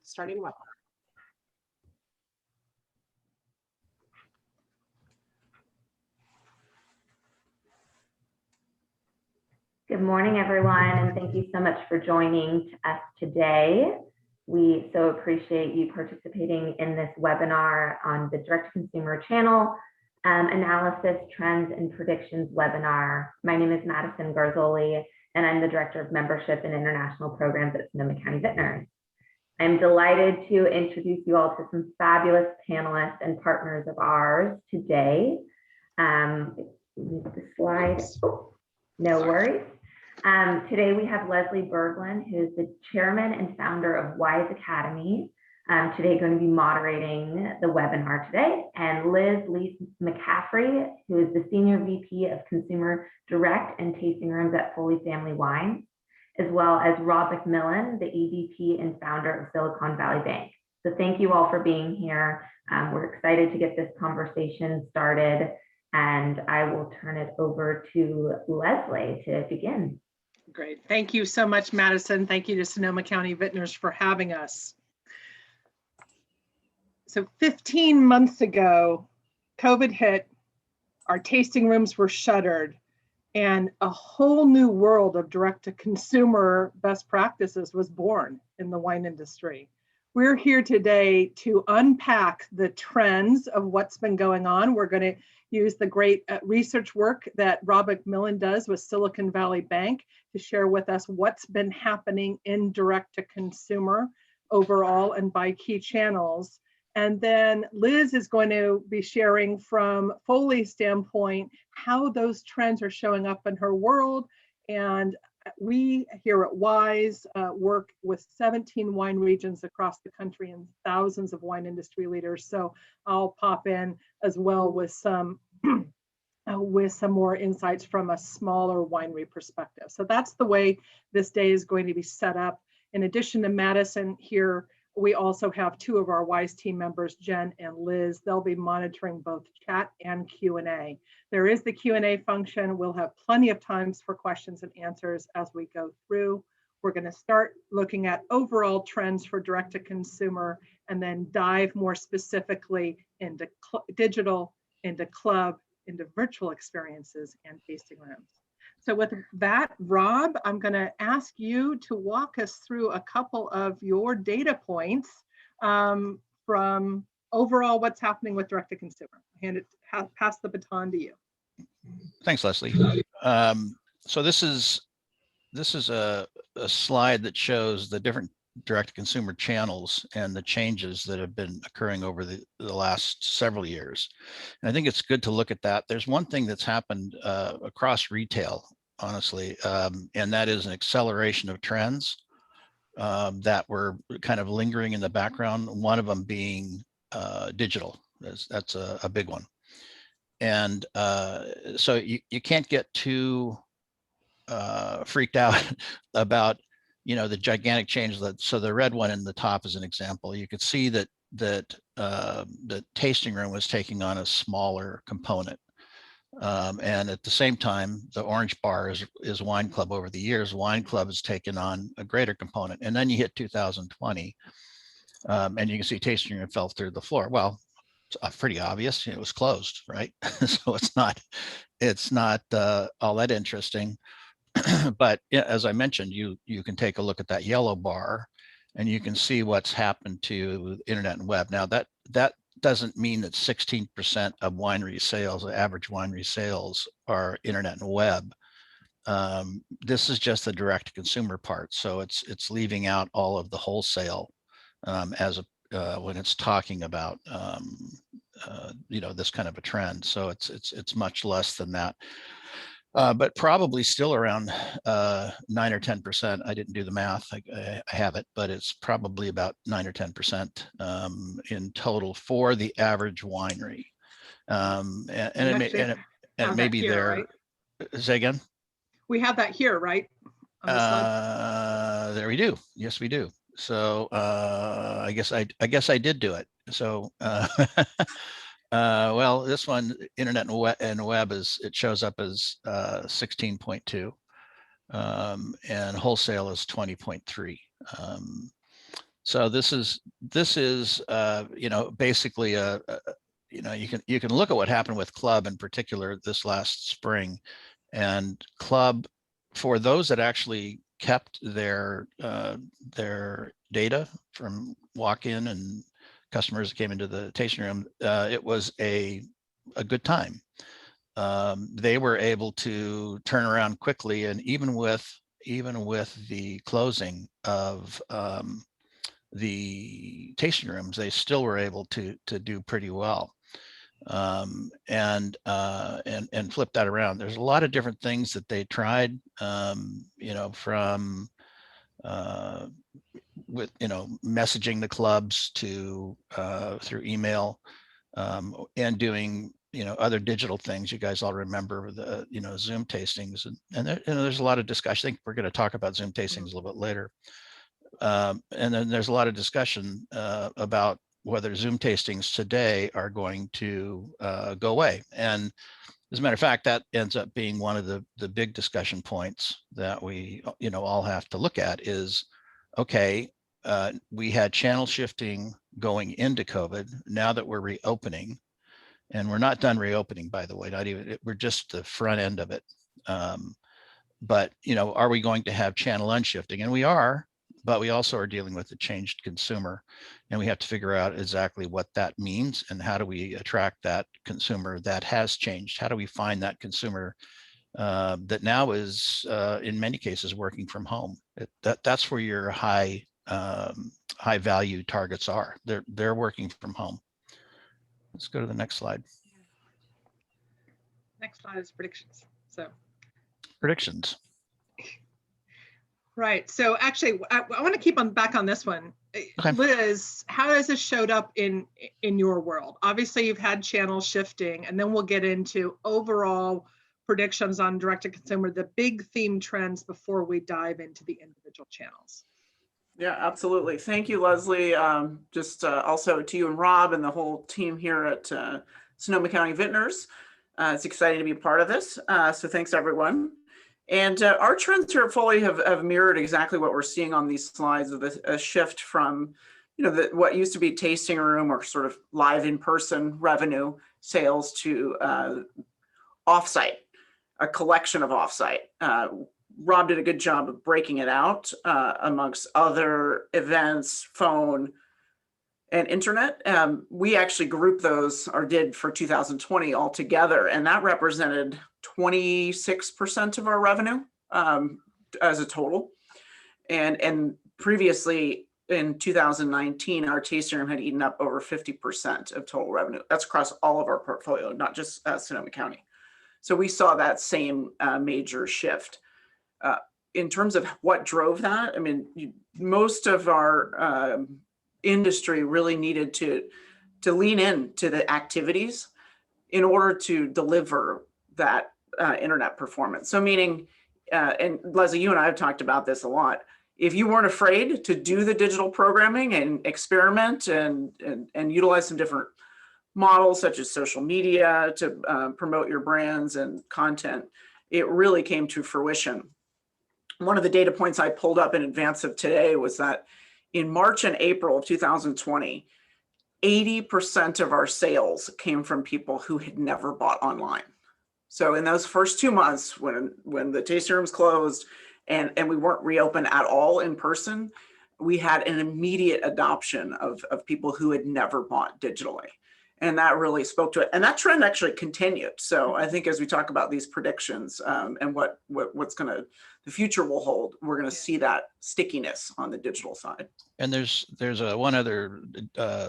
starting webinar. Good morning, everyone, and thank you so much for joining us today. We so appreciate you participating in this webinar on the direct-to-consumer channel analysis, trends, and predictions webinar. My name is Madison Garzoli, and I'm the Director of Membership and International Programs at Sonoma County Vintners. I'm delighted to introduce you all to some fabulous panelists and partners of ours today. The slide, no worries. Today we have Leslie Berglund, who is the chairman and founder of WISE Academy. Today going to be moderating the webinar today, and Liz McCaffrey, who is the Senior VP of Consumer Direct and Tasting Rooms at Foley Family Wines, as well as Rob McMillan, the EVP and founder of Silicon Valley Bank. So thank you all for being here. We're excited to get this conversation started, and I will turn it over to Leslie to begin. Great. Thank you so much, Madison. Thank you to Sonoma County Vintners for having us. So 15 months ago, COVID hit, our tasting rooms were shuttered, and a whole new world of direct-to-consumer best practices was born in the wine industry. We're here today to unpack the trends of what's been going on. We're going to use the great research work that Rob McMillan does with Silicon Valley Bank to share with us what's been happening in direct-to-consumer overall and by key channels. And then Liz is going to be sharing from Foley's standpoint how those trends are showing up in her world. And we here at WISE work with 17 wine regions across the country and thousands of wine industry leaders. So I'll pop in as well with some more insights from a smaller winery perspective. So that's the way this day is going to be set up. In addition to Madison here, we also have two of our WISE team members, Jen and Liz. They'll be monitoring both chat and Q&A. There is the Q&A function. We'll have plenty of times for questions and answers as we go through. We're going to start looking at overall trends for direct-to-consumer and then dive more specifically into digital, into club, into virtual experiences and tasting rooms. So with that, Rob, I'm going to ask you to walk us through a couple of your data points from overall what's happening with direct-to-consumer. Pass the baton to you. Thanks, Leslie. So this is a slide that shows the different direct-to-consumer channels and the changes that have been occurring over the last several years. And I think it's good to look at that. There's one thing that's happened across retail, honestly, and that is an acceleration of trends that were kind of lingering in the background, one of them being digital. That's a big one. And so you can't get too freaked out about the gigantic change. So the red one in the top is an example. You could see that the tasting room was taking on a smaller component. And at the same time, the orange bar is wine club. Over the years, wine club has taken on a greater component. And then you hit 2020, and you can see tasting room fell through the floor. Well, it's pretty obvious. It was closed, right? So it's not all that interesting. But as I mentioned, you can take a look at that yellow bar and you can see what's happened to internet and web. Now that doesn't mean that 16% of winery sales, average winery sales, are internet and web. This is just the direct to consumer part. So it's leaving out all of the wholesale when it's talking about this kind of a trend. So it's much less than that. But probably still around 9 or 10%. I didn't do the math. I have it, but it's probably about 9 or 10% in total for the average winery. And it may be here, there. Right? Say again? We have that here, right? On the slide. There we do. Yes, we do. So I guess I did do it. So. Well, this one, internet and web, it shows up as 16.2, and wholesale is 20.3. So this is you know, basically you know, you can look at what happened with Club in particular this last spring, and Club, for those that actually kept their data from walk-in and customers that came into the tasting room, it was a good time. They were able to turn around quickly, and even with the closing of the tasting rooms, they still were able to do pretty well, and flip that around. There's a lot of different things that they tried, you know, from with, you know, messaging the clubs to through email, and doing, you know, other digital things. You guys all remember the, you know, Zoom tastings, and there, you know, there's a lot of discussion. I think we're going to talk about Zoom tastings a little bit later. And then there's a lot of discussion about whether Zoom tastings today are going to go away. And as a matter of fact, that ends up being one of the big discussion points that we, you know, all have to look at is, okay, we had channel shifting going into COVID. Now that we're reopening, and we're not done reopening, by the way, not even, we're just the front end of it. But, you know, are we going to have channel unshifting? And we are, but we also are dealing with a changed consumer, and we have to figure out exactly what that means and how do we attract that consumer that has changed. How do we find that consumer that now is in many cases working from home? That's where your high value targets are. They're working from home. Let's go to the next slide. Next slide is predictions. So predictions. Right. So actually, I want to keep on back on this one. Okay. Liz, how has this showed up in your world? Obviously, you've had channel shifting, and then we'll get into overall predictions on direct-to-consumer, the big theme trends before we dive into the individual channels. Yeah, absolutely. Thank you, Leslie. Also to you and Rob and the whole team here at Sonoma County Vintners. It's exciting to be a part of this. So thanks, everyone. And our trends here at Foley have mirrored exactly what we're seeing on these slides, of a shift from, you know, what used to be tasting room or sort of live in-person revenue sales to offsite, a collection of offsite. Rob did a good job of breaking it out amongst other events, phone, and internet. We actually grouped those, or did, for 2020 all together, and that represented 26% of our revenue as a total. And previously in 2019, our tasting room had eaten up over 50% of total revenue. That's across all of our portfolio, not just Sonoma County. So we saw that same major shift. In terms of what drove that, I mean, most of our industry really needed to lean into the activities in order to deliver that internet performance. So meaning, and Leslie, you and I have talked about this a lot, if you weren't afraid to do the digital programming and experiment and utilize some different models such as social media to promote your brands and content, it really came to fruition. One of the data points I pulled up in advance of today was that in March and April of 2020, 80% of our sales came from people who had never bought online. So in those first 2 months, when the tasting rooms closed and we weren't reopened at all in person, we had an immediate adoption of people who had never bought digitally. And that really spoke to it. And that trend actually continued. So I think as we talk about these predictions and what's the future will hold, we're going to see that stickiness on the digital side. And there's one other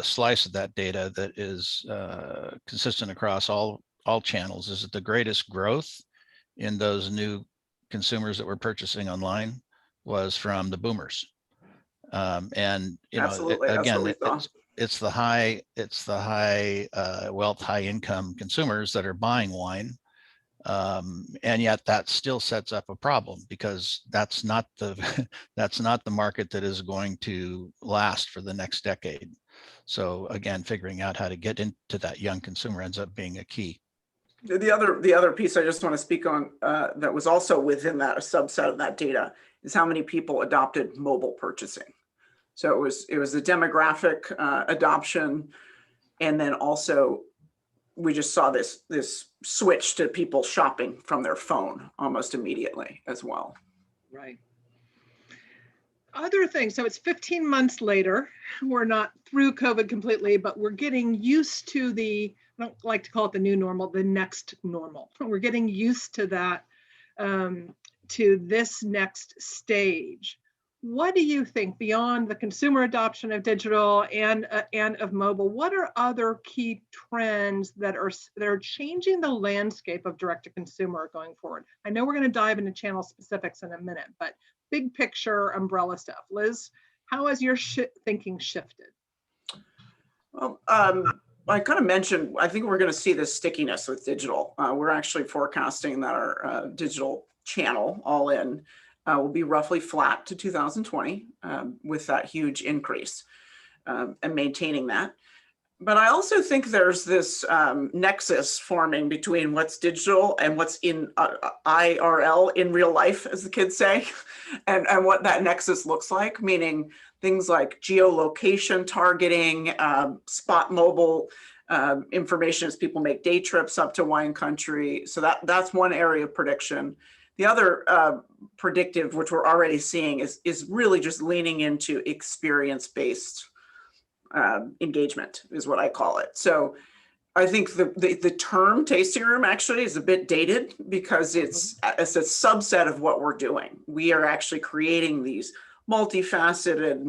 slice of that data that is consistent across all channels, is that the greatest growth in those new consumers that were purchasing online was from the boomers. And you know, again, it's the high wealth, high income consumers that are buying wine. And yet that still sets up a problem, because that's not the market that is going to last for the next decade. So again, figuring out how to get into that young consumer ends up being a key. The other piece I just want to speak on that was also within that, a subset of that data, is how many people adopted mobile purchasing. So it was the demographic adoption, and then also we just saw this switch to people shopping from their phone almost immediately as well. Right. Other things, so it's 15 months later. We're not through COVID completely, but we're getting used to I don't like to call it the new normal, the next normal. We're getting used to that, to this next stage. What do you think, beyond the consumer adoption of digital and of mobile, what are other key trends that are changing the landscape of direct-to-consumer going forward? I know we're going to dive into channel specifics in a minute, but big picture umbrella stuff. Liz, how has your thinking shifted? Well, I kind of mentioned, I think we're going to see this stickiness with digital. We're actually forecasting that our digital channel all in will be roughly flat to 2020 with that huge increase and maintaining that. But I also think there's this nexus forming between what's digital and what's in IRL, in real life, as the kids say, and what that nexus looks like, meaning things like geolocation targeting, spot mobile information as people make day trips up to wine country. So that's one area of prediction. The other predictive, which we're already seeing, is really just leaning into experience-based engagement, is what I call it. So I think the term tasting room actually is a bit dated because it's a subset of what we're doing. We are actually creating these multifaceted,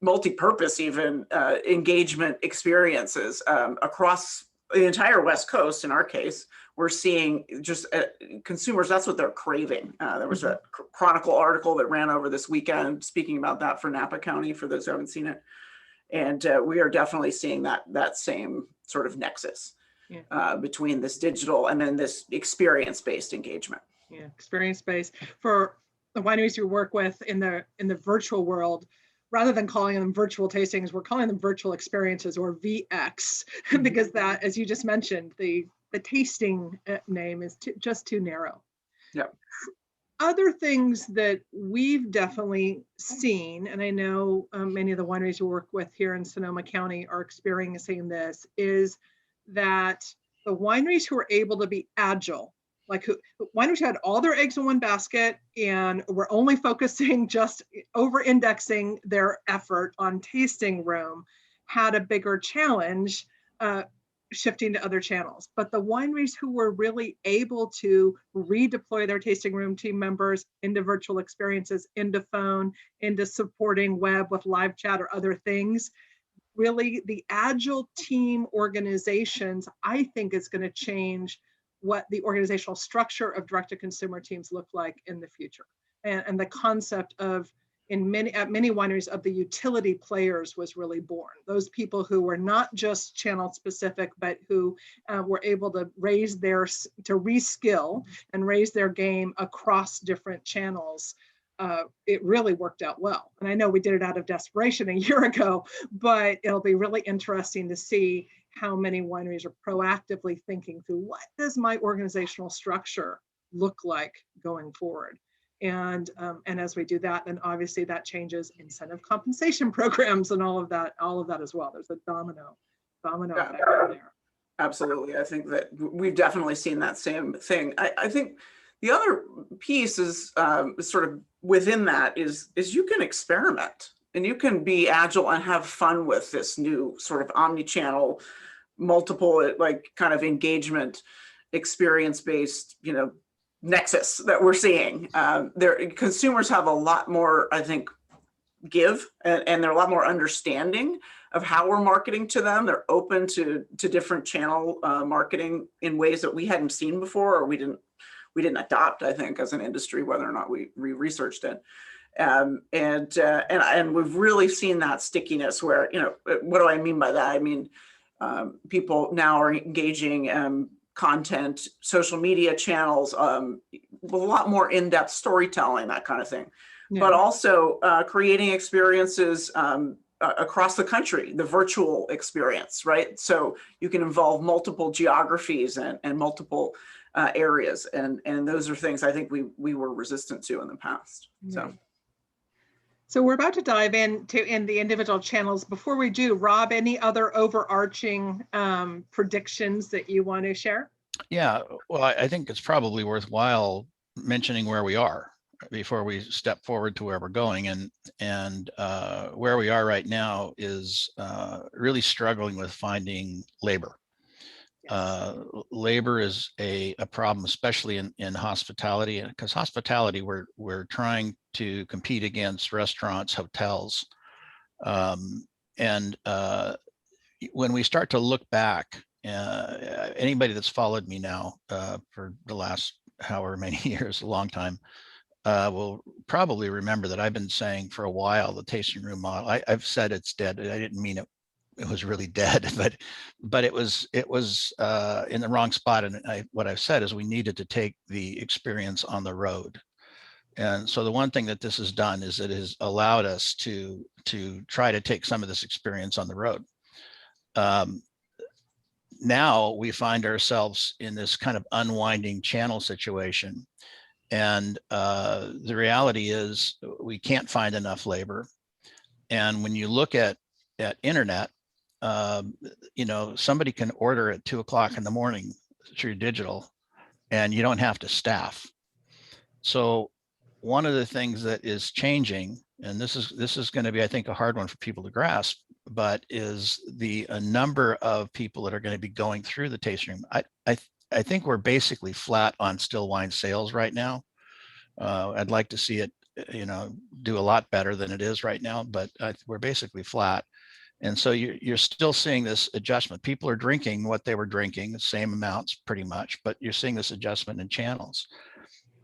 multi-purpose even engagement experiences across the entire West Coast. In our case, we're seeing just consumers, that's what they're craving. There was a Chronicle article that ran over this weekend speaking about that for Napa County, for those who haven't seen it. And we are definitely seeing that same sort of nexus between this digital and then this experience-based engagement. Yeah, experience-based. For the wineries you work with in the virtual world, rather than calling them virtual tastings, we're calling them virtual experiences, or VX, because that, as you just mentioned, the tasting name is just too narrow. Yeah. Other things that we've definitely seen, and I know many of the wineries you work with here in Sonoma County are experiencing this, is that the wineries who are able to be agile, like wineries had all their eggs in one basket and were only focusing, just over-indexing their effort on tasting room, had a bigger challenge shifting to other channels. But the wineries who were really able to redeploy their tasting room team members into virtual experiences, into phone, into supporting web with live chat or other things, really the agile team organizations, I think, is going to change what the organizational structure of direct-to-consumer teams look like in the future. And the concept of, at many wineries, of the utility players was really born. Those people who were not just channel specific, but who were able to reskill and raise their game across different channels. It really worked out well. And I know we did it out of desperation a year ago, but it'll be really interesting to see how many wineries are proactively thinking through, what does my organizational structure look like going forward? And as we do that, then obviously that changes incentive compensation programs and all of that as well. There's a domino effect there. Absolutely. I think that we've definitely seen that same thing. I think the other piece is sort of within that is you can experiment and you can be agile and have fun with this new sort of omni-channel, multiple kind of engagement, experience-based, nexus that we're seeing. Consumers have a lot more, I think, give, and they're a lot more understanding of how we're marketing to them. They're open to different channel marketing in ways that we hadn't seen before, or we didn't adopt, I think, as an industry, whether or not we researched it. And we've really seen that stickiness where, what do I mean by that? I mean, people now are engaging content, social media channels, a lot more in-depth storytelling, that kind of thing. Yeah. But also creating experiences across the country, the virtual experience, right? So you can involve multiple geographies and multiple areas. And those are things I think we were resistant to in the past. So we're about to dive into the individual channels. Before we do, Rob, any other overarching predictions that you want to share? Yeah, well, I think it's probably worthwhile mentioning where we are before we step forward to where we're going. And where we are right now is really struggling with finding labor. Yes. Labor is a problem, especially in hospitality, because hospitality, we're trying to compete against restaurants, hotels. And when we start to look back, anybody that's followed me now for the last however many years, a long time, will probably remember that I've been saying for a while the tasting room model. I've said it's dead. I didn't mean it was really dead, but it was in the wrong spot. And what I've said is we needed to take the experience on the road. And so the one thing that this has done is it has allowed us to try to take some of this experience on the road. Now we find ourselves in this kind of unwinding channel situation. And the reality is we can't find enough labor. And when you look at internet, somebody can order at 2 o'clock in the morning through digital, and you don't have to staff. So one of the things that is changing, and this is going to be, I think, a hard one for people to grasp, but is the number of people that are going to be going through the tasting room. I think we're basically flat on still wine sales right now. I'd like to see it, do a lot better than it is right now, but we're basically flat. And so you're still seeing this adjustment. People are drinking what they were drinking, the same amounts pretty much, but you're seeing this adjustment in channels.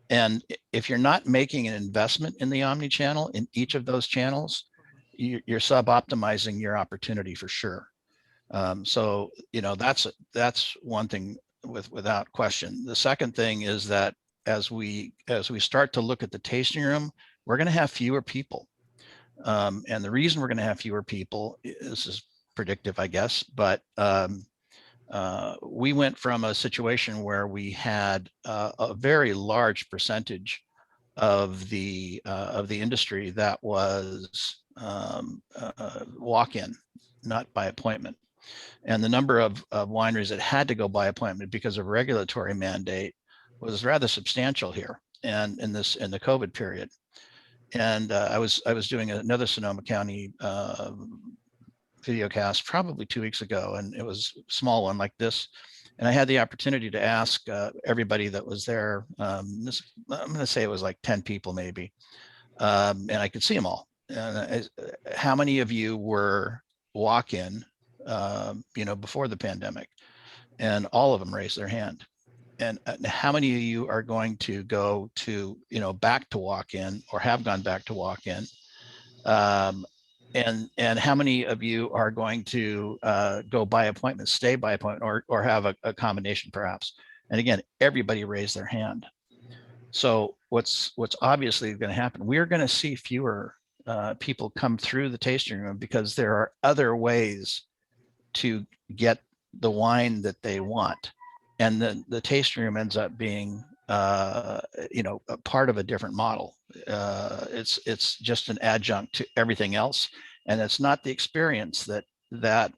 And if you're not making an investment in the omni-channel in each of those channels, you're sub-optimizing your opportunity for sure. So that's one thing without question. The second thing is that as we start to look at the tasting room, we're going to have fewer people. And the reason we're going to have fewer people, this is predictive, I guess, but we went from a situation where we had a very large percentage of the industry that was walk-in, not by appointment. And the number of wineries that had to go by appointment because of regulatory mandate was rather substantial here, and in the COVID period. And I was doing another Sonoma County video cast probably 2 weeks ago, and it was a small one like this. And I had the opportunity to ask everybody that was there. I'm going to say it was like 10 people maybe, and I could see them all. And how many of you were walk-in, before the pandemic? And all of them raised their hand. And how many of you are going to go to, back to walk-in or have gone back to walk-in? And how many of you are going to go by appointment, stay by appointment, or have a combination perhaps? And again, everybody raised their hand. So what's obviously going to happen, we're going to see fewer people come through the tasting room because there are other ways to get the wine that they want. And the tasting room ends up being, a part of a different model. It's just an adjunct to everything else, and it's not the experience that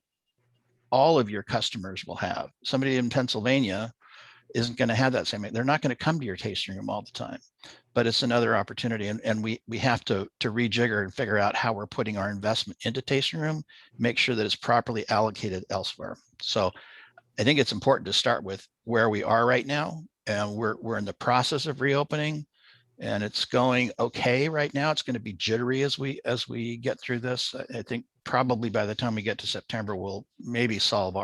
all of your customers will have. Somebody in Pennsylvania isn't going to have that same. They're not going to come to your tasting room all the time, but it's another opportunity, and we have to rejigger and figure out how we're putting our investment into tasting room, make sure that it's properly allocated elsewhere. So I think it's important to start with where we are right now, and we're in the process of reopening, and it's going okay right now. It's going to be jittery as we get through this. I think probably by the time we get to September, we'll maybe solve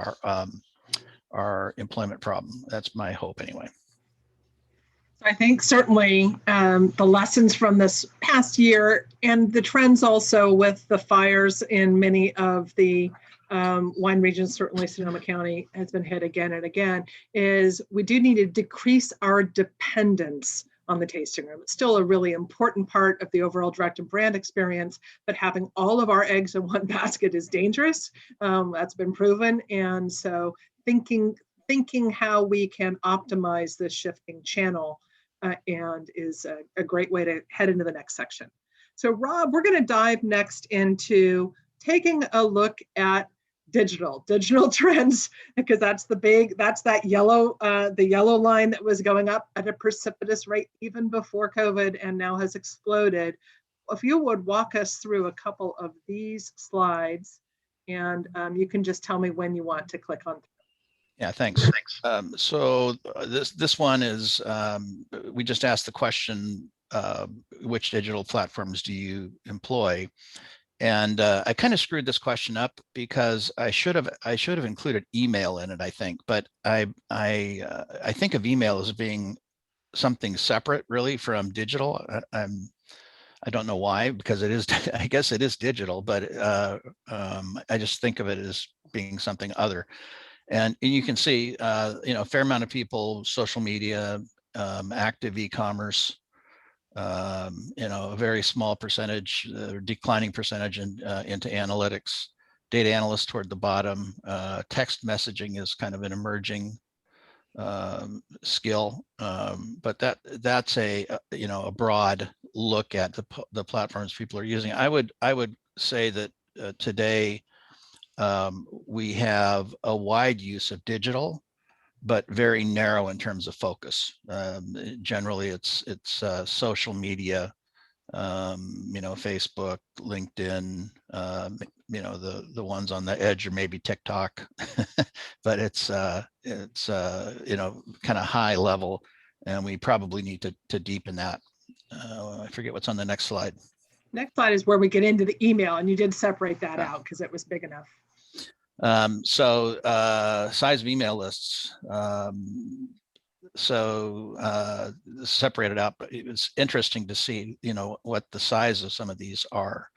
our employment problem. That's my hope anyway. I think certainly the lessons from this past year and the trends also with the fires in many of the wine regions, certainly Sonoma County has been hit again and again, is we do need to decrease our dependence on the tasting room. It's still a really important part of the overall direct and brand experience, but having all of our eggs in one basket is dangerous. That's been proven. And so thinking how we can optimize this shifting channel and is a great way to head into the next section. So Rob, we're going to dive next into taking a look at digital trends, because that's that yellow, the yellow line that was going up at a precipitous rate even before COVID and now has exploded. If you would walk us through a couple of these slides, and you can just tell me when you want to click on. Yeah, thanks. So this one is, we just asked the question, which digital platforms do you employ? And I kind of screwed this question up because I should have included email in it, I think. But I think of email as being something separate, really, from digital. I don't know why, because it is. I guess it is digital, but I just think of it as being something other. And you can see, a fair amount of people, social media, active e-commerce. A very small percentage, declining percentage into analytics, data analysts toward the bottom. Text messaging is kind of an emerging skill, but that's a broad look at the platforms people are using. I would say that today we have a wide use of digital, but very narrow in terms of focus. Generally, it's social media, Facebook, LinkedIn, the ones on the edge, or maybe TikTok, but it's kind of high level, and we probably need to deepen that. I forget what's on the next slide. Next slide is where we get into the email, and you did separate that out because it was big enough. So size of email lists. Separated out, but it was interesting to see, what the size of some of these are.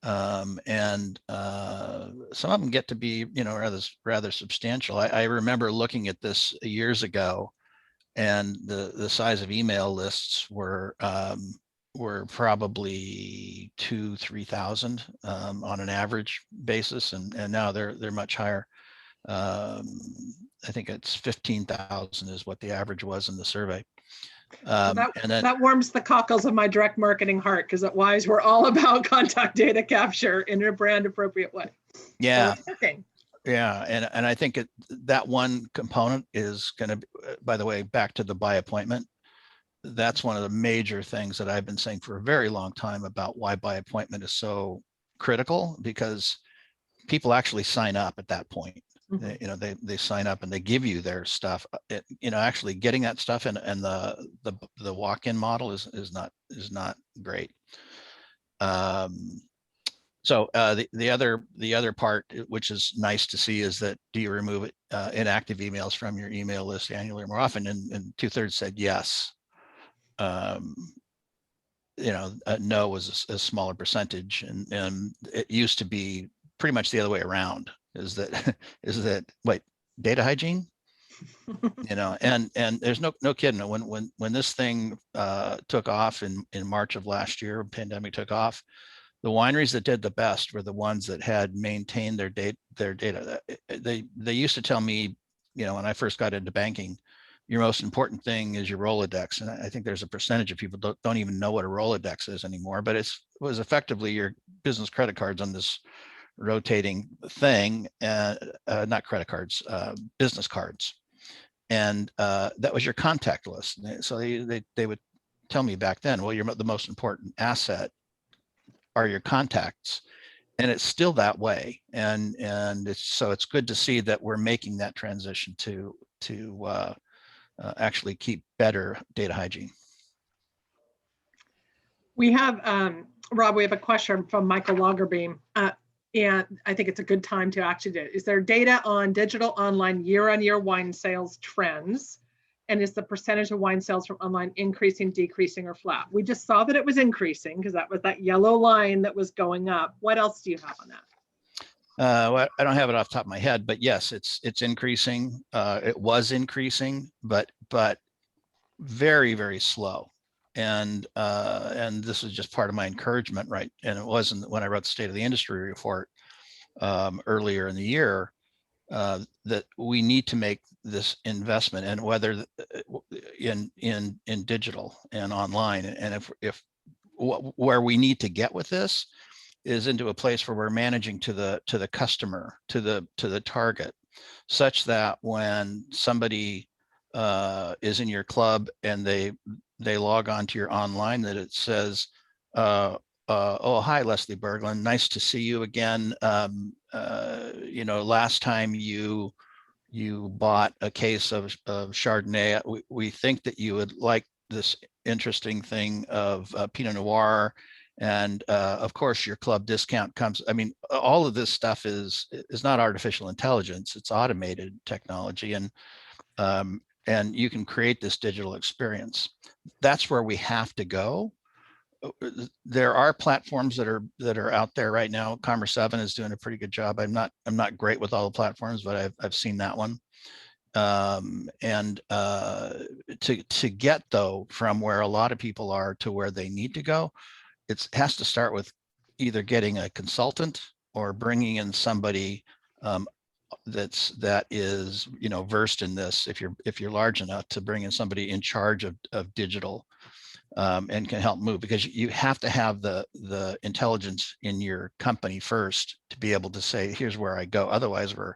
And some of them get to be, rather substantial. I remember looking at this years ago, and the size of email lists were probably 2,000-3,000 on an average basis, and now they're much higher. I think it's 15,000 is what the average was in the survey. And that warms the cockles of my direct marketing heart, because at Wise we're all about contact data capture in a brand appropriate way. Yeah. So working. Yeah, and I think that one component is going to, by the way, back to the by appointment. That's one of the major things that I've been saying for a very long time about why by appointment is so critical, because people actually sign up at that point. Mm-hmm. They sign up and they give you their stuff. Actually getting that stuff and the walk-in model is not great. So the other part, which is nice to see, is that do you remove inactive emails from your email list annually or more often? And 2/3 said yes. No was a smaller percentage, and it used to be pretty much the other way around. Is that wait, data hygiene? And there's no kidding. When this thing took off in March of last year, pandemic took off, the wineries that did the best were the ones that had maintained their data. They used to tell me, when I first got into banking, your most important thing is your Rolodex. And I think there's a percentage of people don't even know what a Rolodex is anymore, but it was effectively your business credit cards on this rotating thing, not credit cards, business cards. And that was your contact list. So they would tell me back then, well, the most important asset are your contacts, and it's still that way. And it's good to see that we're making that transition to actually keep better data hygiene. We have Rob. We have a question from Michael Lagerbeam, and I think it's a good time to actually do it. Is there data on digital online year-on-year wine sales trends? And is the percentage of wine sales from online increasing, decreasing, or flat? We just saw that it was increasing because that was that yellow line that was going up. What else do you have on that? Well, I don't have it off the top of my head, but yes, it's increasing. It was increasing, but very, very slow. And this is just part of my encouragement, right? And it wasn't when I wrote the State of the Industry report earlier in the year. That we need to make this investment, and whether in digital and online, and if where we need to get with this is into a place where we're managing to the customer, to the target, such that when somebody is in your club and they log on to your online, that it says, oh, hi, Leslie Berglund, nice to see you again. Last time you bought a case of Chardonnay, we think that you would like this interesting thing of Pinot Noir. And of course, your club discount comes. I mean, all of this stuff is not artificial intelligence; it's automated technology, and you can create this digital experience. That's where we have to go. There are platforms that are out there right now. Commerce 7 is doing a pretty good job. I'm not great with all the platforms, but I've seen that one. To get though from where a lot of people are to where they need to go, it has to start with either getting a consultant or bringing in somebody that is versed in this. If you're large enough to bring in somebody in charge of digital and can help move, because you have to have the intelligence in your company first to be able to say, here's where I go. Otherwise, we're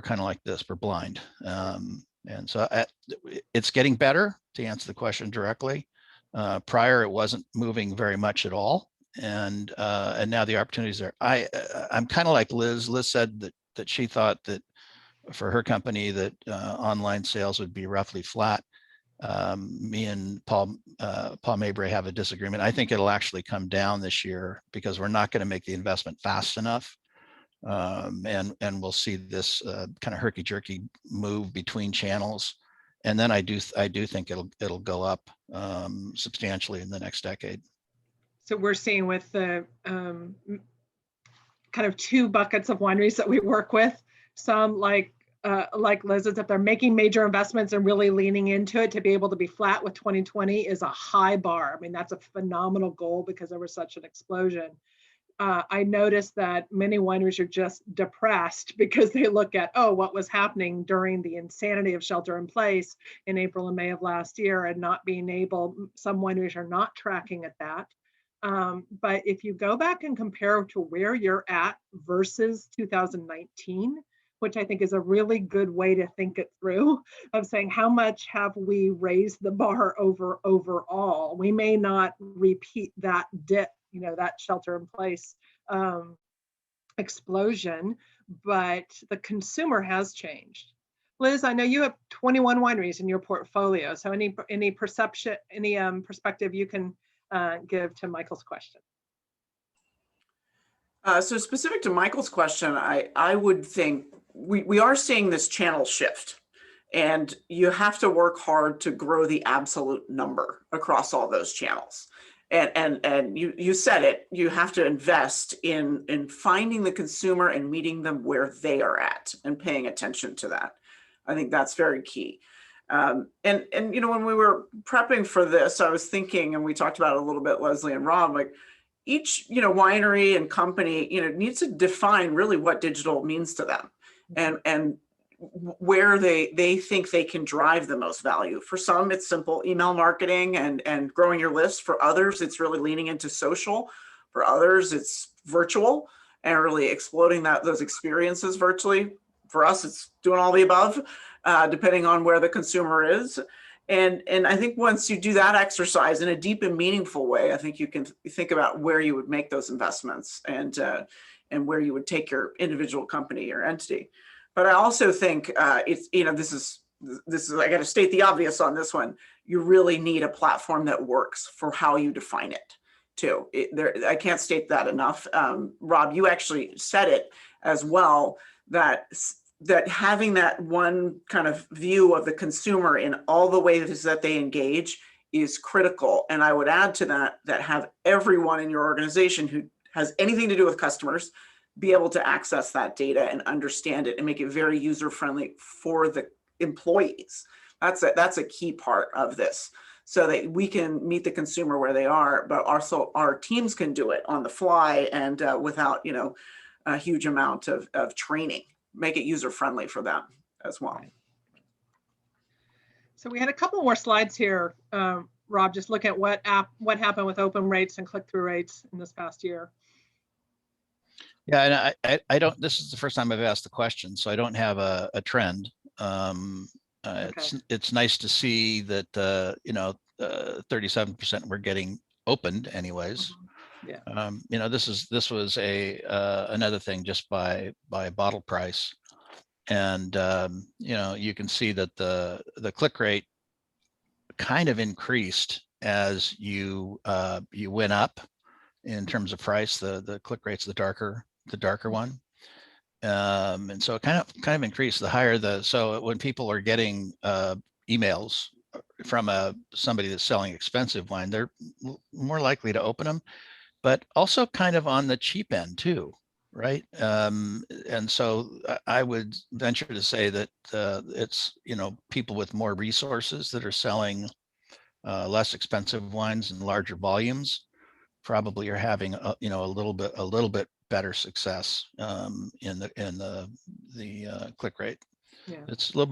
kind of like this, we're blind. And so it's getting better, to answer the question directly. Prior, it wasn't moving very much at all. And now the opportunities are, I'm kind of like Liz. Liz said that she thought that for her company that online sales would be roughly flat. Me and Paul Mabray have a disagreement. I think it'll actually come down this year because we're not going to make the investment fast enough. And we'll see this kind of herky-jerky move between channels. And then I do think it'll go up substantially in the next decade. So we're seeing with the kind of two buckets of wineries that we work with, some like Liz, is that they're making major investments and really leaning into it. To be able to be flat with 2020 is a high bar. I mean, that's a phenomenal goal because there was such an explosion. I noticed that many wineries are just depressed because they look at, what was happening during the insanity of shelter in place in April and May of last year, and not being able, some wineries are not tracking at that. But if you go back and compare to where you're at versus 2019, which I think is a really good way to think it through, of saying how much have we raised the bar overall. We may not repeat that dip, that shelter in place explosion, but the consumer has changed. Liz, I know you have 21 wineries in your portfolio, so any perception, any perspective you can give to Michael's question? So specific to Michael's question, I would think we are seeing this channel shift, and you have to work hard to grow the absolute number across all those channels. And you said it, you have to invest in finding the consumer and meeting them where they are at and paying attention to that. I think that's very key. And when we were prepping for this, I was thinking, and we talked about it a little bit, Leslie and Rob, like each winery and company needs to define really what digital means to them, and where they think they can drive the most value. For some, it's simple email marketing and growing your list. For others, it's really leaning into social. For others, it's virtual and really exploding those experiences virtually. For us, it's doing all the above, depending on where the consumer is. And I think once you do that exercise in a deep and meaningful way, I think you can think about where you would make those investments and where you would take your individual company or entity. But I also think it's, this is I got to state the obvious on this one. You really need a platform that works for how you define it too. I can't state that enough. Rob, you actually said it as well, that having that one kind of view of the consumer in all the ways that they engage is critical. And I would add to that have everyone in your organization who has anything to do with customers be able to access that data and understand it and make it very user-friendly for the employees. That's a key part of this, so that we can meet the consumer where they are, but also our teams can do it on the fly and without a huge amount of training. Make it user-friendly for them as well. So we had a couple more slides here Rob, just look at what happened with open rates and click-through rates in this past year. Yeah, and I don't, this is the first time I've asked the question, so I don't have a trend. Okay. It's nice to see that, 37% were getting opened anyways. Yeah. This was another thing just by bottle price. And, you can see that the click rate kind of increased as you went up in terms of price. The click rate's the darker one. And so it kind of increased the higher so when people are getting emails from somebody that's selling expensive wine, they're more likely to open them, but also kind of on the cheap end too, right? And so I would venture to say that it's, people with more resources that are selling less expensive wines in larger volumes probably are having a little bit better success in the click rate. Yeah. It's a little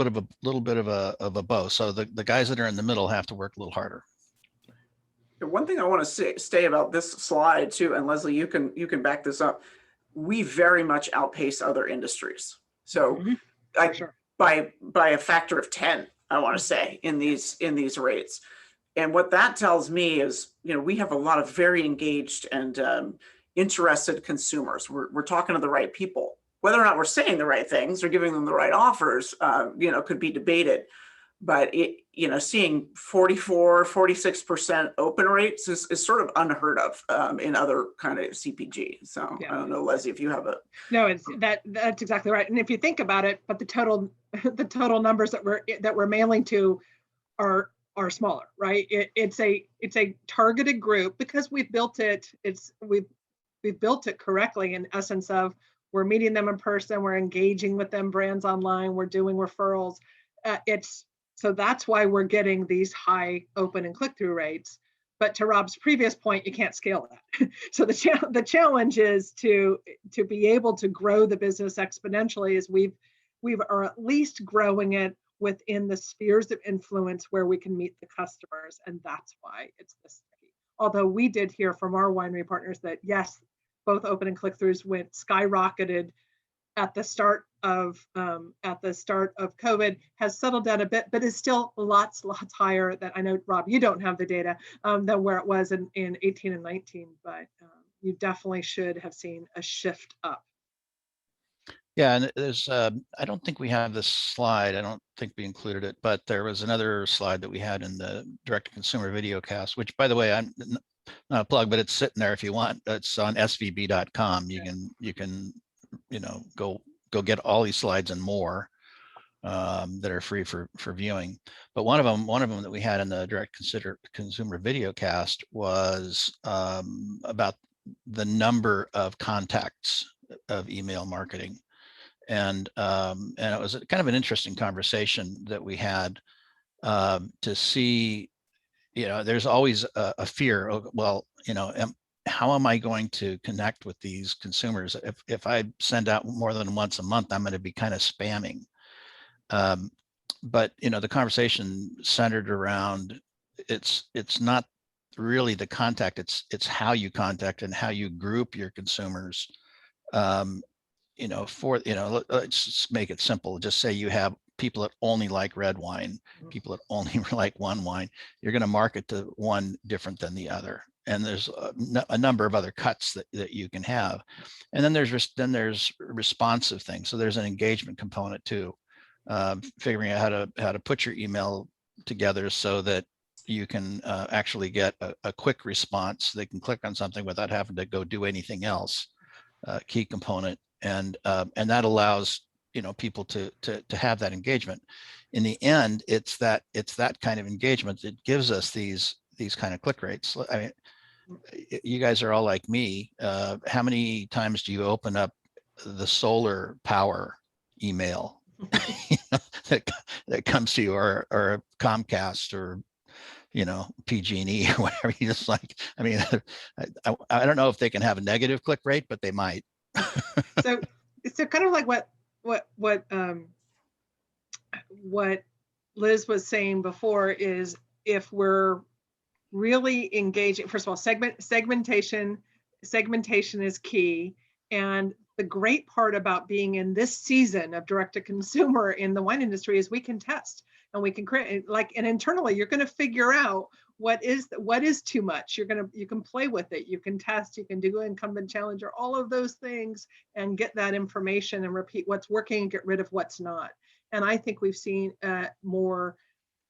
bit of a bow. So the guys that are in the middle have to work a little harder. One thing I want to say about this slide too, and Leslie, you can back this up. We very much outpace other industries. So Sure. by a factor of 10, I want to say in these rates. And what that tells me is, we have a lot of very engaged and interested consumers. We're talking to the right people. Whether or not we're saying the right things or giving them the right offers, could be debated. But seeing 44, 46% open rates is sort of unheard of in other kind of CPG. So yeah. I don't know, Leslie, if you have a. No, that's exactly right. And if you think about it, but the total numbers that we're mailing to are smaller, right? It's a targeted group because we've built it. We've built it correctly in essence of we're meeting them in person, we're engaging with them brands online, we're doing referrals. So that's why we're getting these high open and click-through rates. But to Rob's previous point, you can't scale that. So the challenge is to be able to grow the business exponentially as we are at least growing it within the spheres of influence where we can meet the customers. And that's why it's this tricky. Although we did hear from our winery partners that yes, both open and click-throughs skyrocketed at the start of COVID, has settled down a bit, but is still lots higher than, I know, Rob, you don't have the data, than where it was in 18 and 19, but you definitely should have seen a shift up. Yeah, and there's, I don't think we have this slide. I don't think we included it, but there was another slide that we had in the direct-to-consumer video cast, which, by the way, I'm not a plug, but it's sitting there if you want. It's on svb.com. You can go get all these slides and more that are free for viewing. But one of them that we had in the direct-to-consumer video cast was about the number of contacts of email marketing. And it was kind of an interesting conversation that we had to see, there's always a fear of, well, how am I going to connect with these consumers? If I send out more than once a month, I'm going to be kind of spamming. But the conversation centered around it's not really the contact, it's how you contact and how you group your consumers. Let's just make it simple. Just say you have people that only like red wine, people that only like one wine. You're going to market to one different than the other. And there's a number of other cuts that you can have. And then there's responsive things. So there's an engagement component too, figuring out how to put your email together so that you can actually get a quick response. They can click on something without having to go do anything else. Key component. And that allows people to have that engagement. In the end, it's that kind of engagement that gives us these kind of click rates. I mean, you guys are all like me. How many times do you open up the solar power email that comes to you, or Comcast, or PG&E or whatever? You just like, I mean, I don't know if they can have a negative click rate, but they might. So kind of like what Liz was saying before is if we're really engaging. First of all, segmentation is key. And the great part about being in this season of direct to consumer in the wine industry is we can test and we can create, and internally you're going to figure out what is too much. You can play with it, you can test, you can do incumbent challenger, all of those things, and get that information and repeat what's working and get rid of what's not. And I think we've seen more,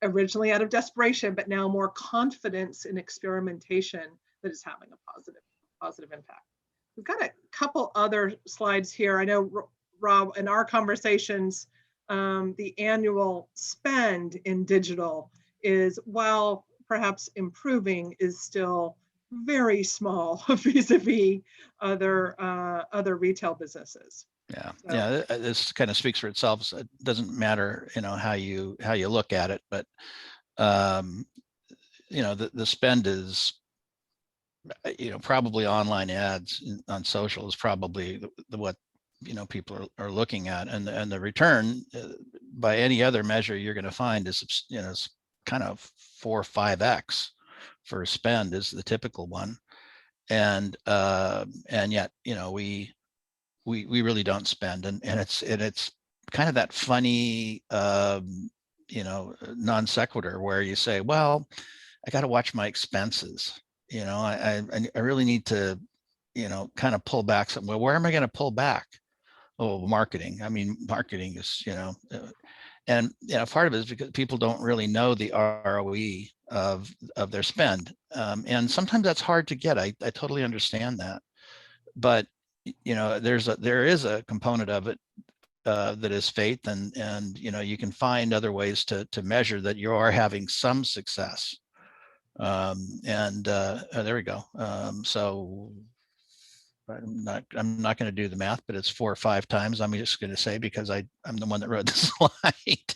originally out of desperation, but now more confidence in experimentation that is having a positive impact. We've got a couple other slides here. I know, Rob, in our conversations, the annual spend in digital is, while perhaps improving, is still very small vis-a-vis other retail businesses. Yeah, So. yeah, this kind of speaks for itself. So it doesn't matter, how you look at it, but the spend is, probably online ads on social is probably what people are looking at, and the return by any other measure you're going to find is is kind of 4 or 5x for spend is the typical one, and yet we really don't spend, and it's kind of that funny non sequitur where you say, well, I got to watch my expenses. I really need to, kind of pull back some. Well, where am I going to pull back? Oh, marketing. I mean, marketing is, and part of it is because people don't really know the ROE of their spend, and sometimes that's hard to get. I totally understand that, but there is a component of it that is faith, and you can find other ways to measure that you are having some success. There we go. So I'm not going to do the math, but it's 4 or 5 times. I'm just going to say, because I'm the one that wrote the slide.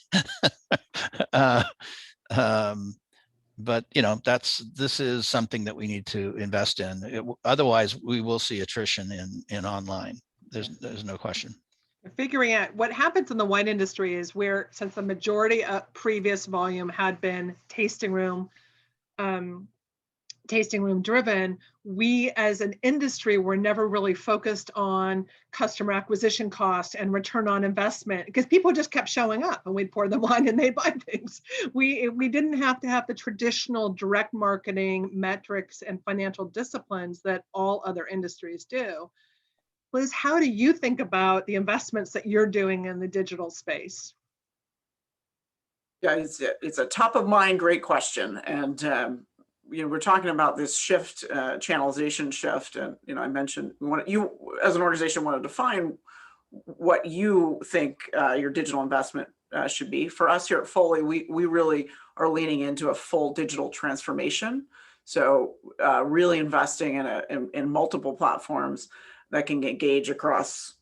But this is something that we need to invest in. Otherwise, we will see attrition in online. There's no question. Figuring out what happens in the wine industry is where, since the majority of previous volume had been tasting room driven, we as an industry were never really focused on customer acquisition cost and return on investment, because people just kept showing up and we'd pour them wine and they'd buy things. We didn't have to have the traditional direct marketing metrics and financial disciplines that all other industries do. Liz, how do you think about the investments that you're doing in the digital space? Yeah, it's a top of mind, great question. And we're talking about this shift, channelization shift, and I mentioned you as an organization want to define what you think your digital investment should be. For us here at Foley, we really are leaning into a full digital transformation. So really investing in multiple platforms that can engage across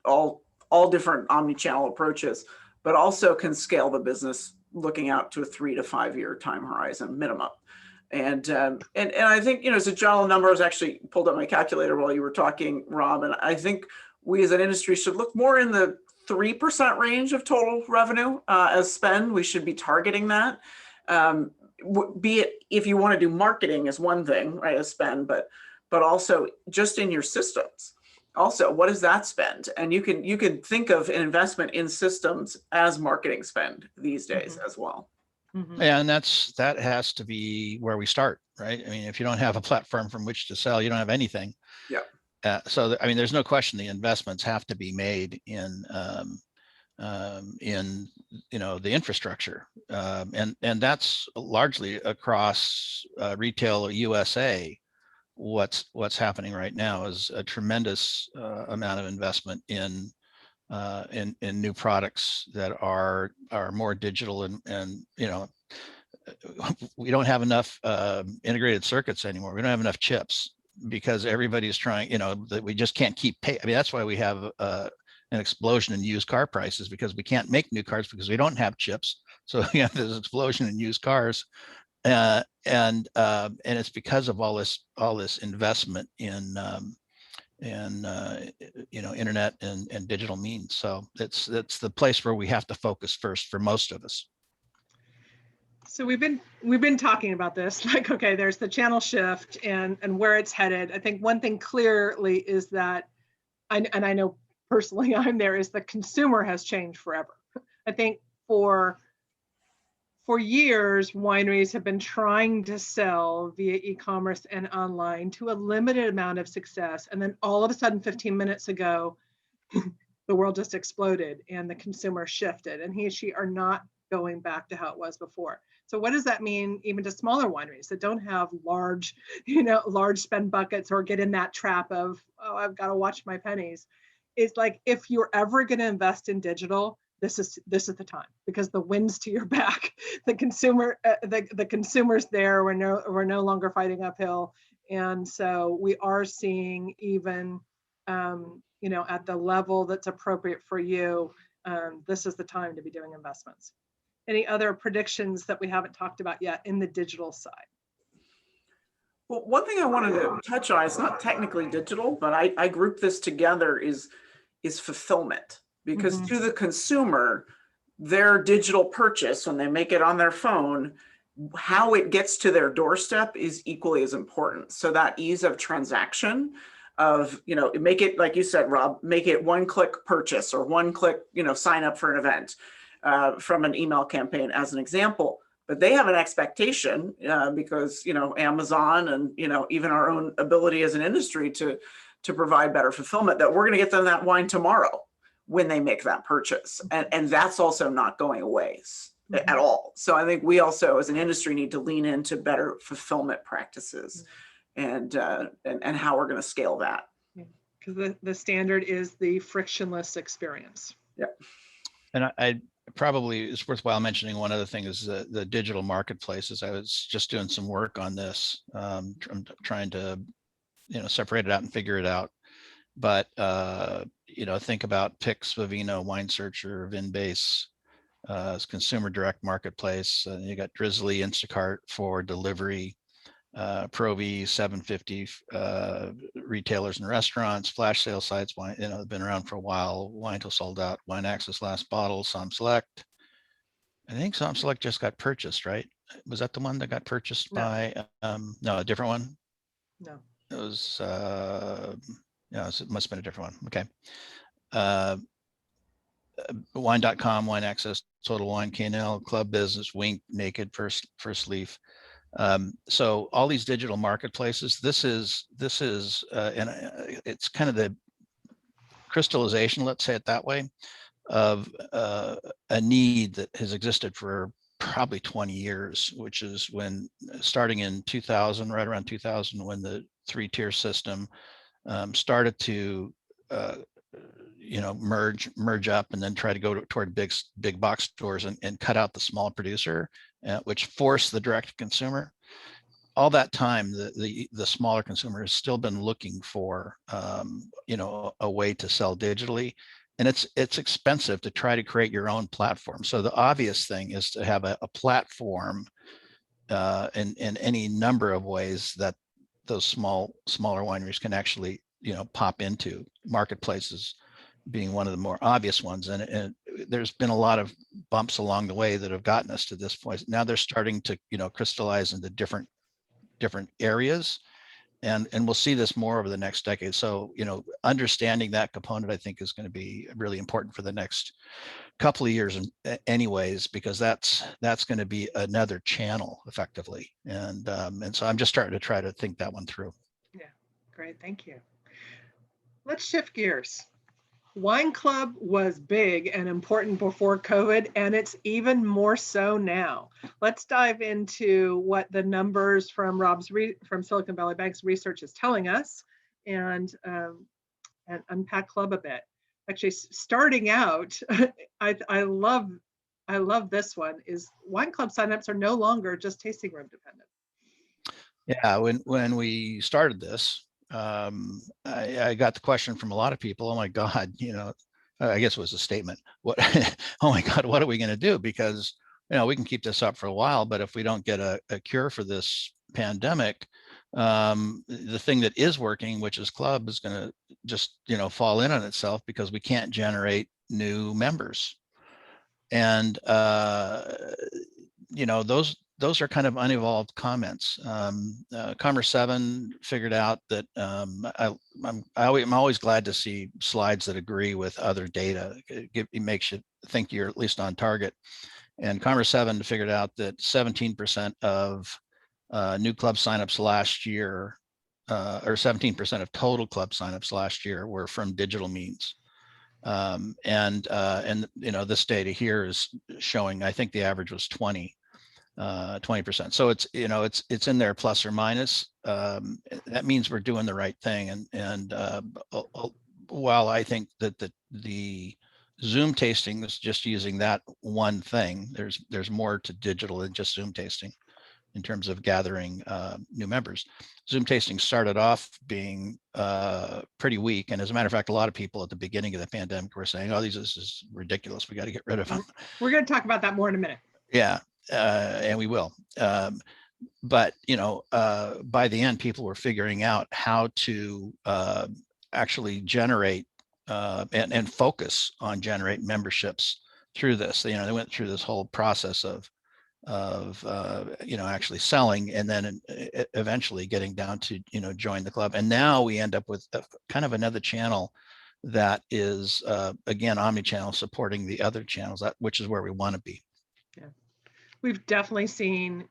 all different omni-channel approaches, but also can scale the business looking out to a 3 to 5 year time horizon minimum. And I think, as a general number, I was actually pulled up my calculator while you were talking, Rob, and I think we as an industry should look more in the 3% range of total revenue as spend. We should be targeting that. Be it, if you want to do marketing is one thing, right, as spend, but also just in your systems. Also, what does that spend? And you can think of an investment in systems as marketing spend these days as well. Mm-hmm. Yeah, and that has to be where we start, right? I mean, if you don't have a platform from which to sell, you don't have anything. Yeah. So I mean, there's no question the investments have to be made in the infrastructure, and that's largely across retail USA. What's happening right now is a tremendous amount of investment in new products that are more digital, and we don't have enough integrated circuits anymore. We don't have enough chips because everybody's trying, that we just can't keep pay. I mean, that's why we have an explosion in used car prices, because we can't make new cars because we don't have chips. So we have this explosion in used cars. And it's because of all this investment in internet and digital means. So that's the place where we have to focus first for most of us. So we've been talking about this, like, okay, there's the channel shift and where it's headed. I think one thing clearly is that, and I know personally I'm there, is the consumer has changed forever. I think for years, wineries have been trying to sell via e-commerce and online to a limited amount of success. And then all of a sudden, 15 minutes ago, the world just exploded and the consumer shifted, and he or she are not going back to how it was before. So what does that mean even to smaller wineries that don't have large spend buckets or get in that trap of, oh, I've got to watch my pennies? It's like, if you're ever going to invest in digital, this is the time, because the wind's to your back. The consumer's there. We're no longer fighting uphill, and so we are seeing, even at the level that's appropriate for you, this is the time to be doing investments. Any other predictions that we haven't talked about yet in the digital side? Well, one thing I wanted to touch on, it's not technically digital, but I group this together, is fulfillment. Because to the consumer, their digital purchase, when they make it on their phone, how it gets to their doorstep is equally as important. So that ease of transaction of, make it, like you said, Rob, make it one-click purchase or one-click, sign up for an event from an email campaign as an example. But they have an expectation because, Amazon and, even our own ability as an industry to provide better fulfillment, that we're going to get them that wine tomorrow when they make that purchase. And that's also not going away at all. So I think we also, as an industry, need to lean into better fulfillment practices and how we're going to scale that. Because the standard is the frictionless experience. Yeah. And I probably, it's worthwhile mentioning one other thing is the digital marketplaces. I was just doing some work on this, trying to, separate it out and figure it out. But, think about Pix, Vivino, Wine Searcher, Vinbase, consumer direct marketplace. You got Drizzly, Instacart for delivery, Provi, 750 retailers and restaurants, flash sale sites, wine, been around for a while. Wine Till Sold Out, Wine Access Last Bottle, Som Select. I think Som Select just got purchased, right? Was that the one that got purchased by? No, a different one. No. It was. It must have been a different one. Okay. Wine.com, Wine Access, Total Wine, K&L, Club Business, Wink, Naked, First Leaf. So all these digital marketplaces, this is and it's kind of the crystallization, let's say it that way, of a need that has existed for probably 20 years, which is when starting in 2000, right around 2000, when the 3-tier system started to merge up and then try to go toward big box stores and cut out the small producer, which forced the direct consumer. All that time, the smaller consumer has still been looking for a way to sell digitally, and it's expensive to try to create your own platform. So the obvious thing is to have a platform in any number of ways that those smaller wineries can actually pop into, marketplaces being one of the more obvious ones. And there's been a lot of bumps along the way that have gotten us to this point. Now they're starting to crystallize into different areas, and we'll see this more over the next decade. So understanding that component, I think, is going to be really important for the next couple of years anyways, because that's going to be another channel effectively. And so I'm just starting to try to think that one through. Yeah, great, thank you. Let's shift gears. Wine Club was big and important before COVID, and it's even more so now. Let's dive into what the numbers from from Silicon Valley Bank's research is telling us, and unpack Club a bit. Actually, starting out, I love this one, is Wine Club signups are no longer just tasting room dependent. Yeah, when we started this, I got the question from a lot of people, oh my God, I guess it was a statement. What, oh my God, what are we going to do? Because, we can keep this up for a while, but if we don't get a cure for this pandemic, the thing that is working, which is Club, is going to just, fall in on itself because we can't generate new members. And you know, those are kind of unevolved comments. Commerce 7 figured out that I'm always glad to see slides that agree with other data. It makes you think you're at least on target. And Commerce 7 figured out that 17% of new club signups last year, or 17% of total club signups last year, were from digital means. And you know, this data here is showing, I think the average was 20%. So it's, you know, it's in there plus or minus. That means we're doing the right thing. And while I think that the Zoom tasting is just using that one thing, there's more to digital than just Zoom tasting in terms of gathering new members. Zoom tasting started off being pretty weak. And as a matter of fact, a lot of people at the beginning of the pandemic were saying, oh, this is ridiculous. We got to get rid of them. We're going to talk about that more in a minute. Yeah, and we will. But, you know, by the end, people were figuring out how to actually generate and focus on generate memberships through this. You know, they went through this whole process of you know, actually selling, and then eventually getting down to, you know, join the club. And now we end up with kind of another channel that is again omni-channel, supporting the other channels, which is where we want to be. Yeah, we've definitely seen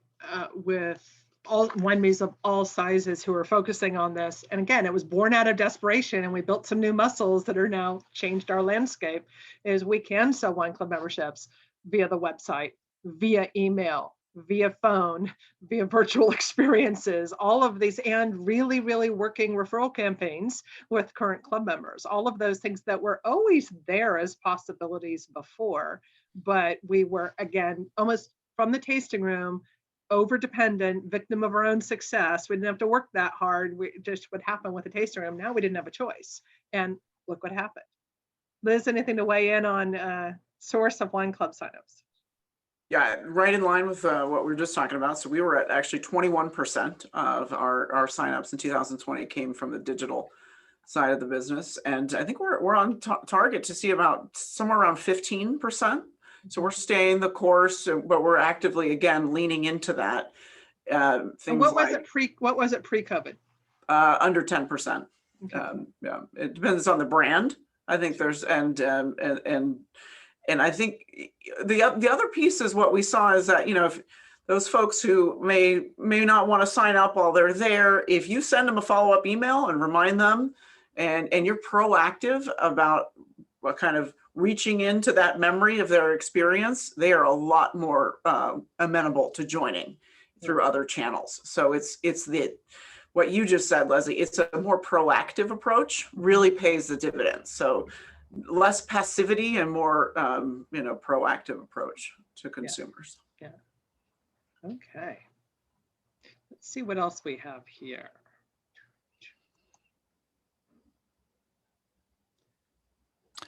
with all wineries of all sizes who are focusing on this. And again, it was born out of desperation, and we built some new muscles that are now changed our landscape. Is we can sell wine club memberships via the website, via email, via phone, via virtual experiences, all of these, and really, really working referral campaigns with current club members. All of those things that were always there as possibilities before, but we were, again, almost from the tasting room, over-dependent, victim of our own success. We didn't have to work that hard. We just what happened with the tasting room. Now we didn't have a choice. And look what happened. Liz, anything to weigh in on source of wine club signups? Yeah, right in line with what we were just talking about. So we were at actually 21% of our signups in 2020 came from the digital side of the business. And I think we're on target to see about somewhere around 15%. So we're staying the course, but we're actively, again, leaning into that. What was it pre-COVID? Under 10%. Okay. Yeah, it depends on the brand. I think there's, and I think the other piece is what we saw is that, you know, if those folks who may not want to sign up while they're there, if you send them a follow-up email and remind them, and you're proactive about what kind of reaching into that memory of their experience, they are a lot more amenable to joining through other channels. So it's what you just said, Leslie, it's a more proactive approach, really pays the dividends. So less passivity and more, you know, proactive approach to consumers. Yeah. Okay. Let's see what else we have here.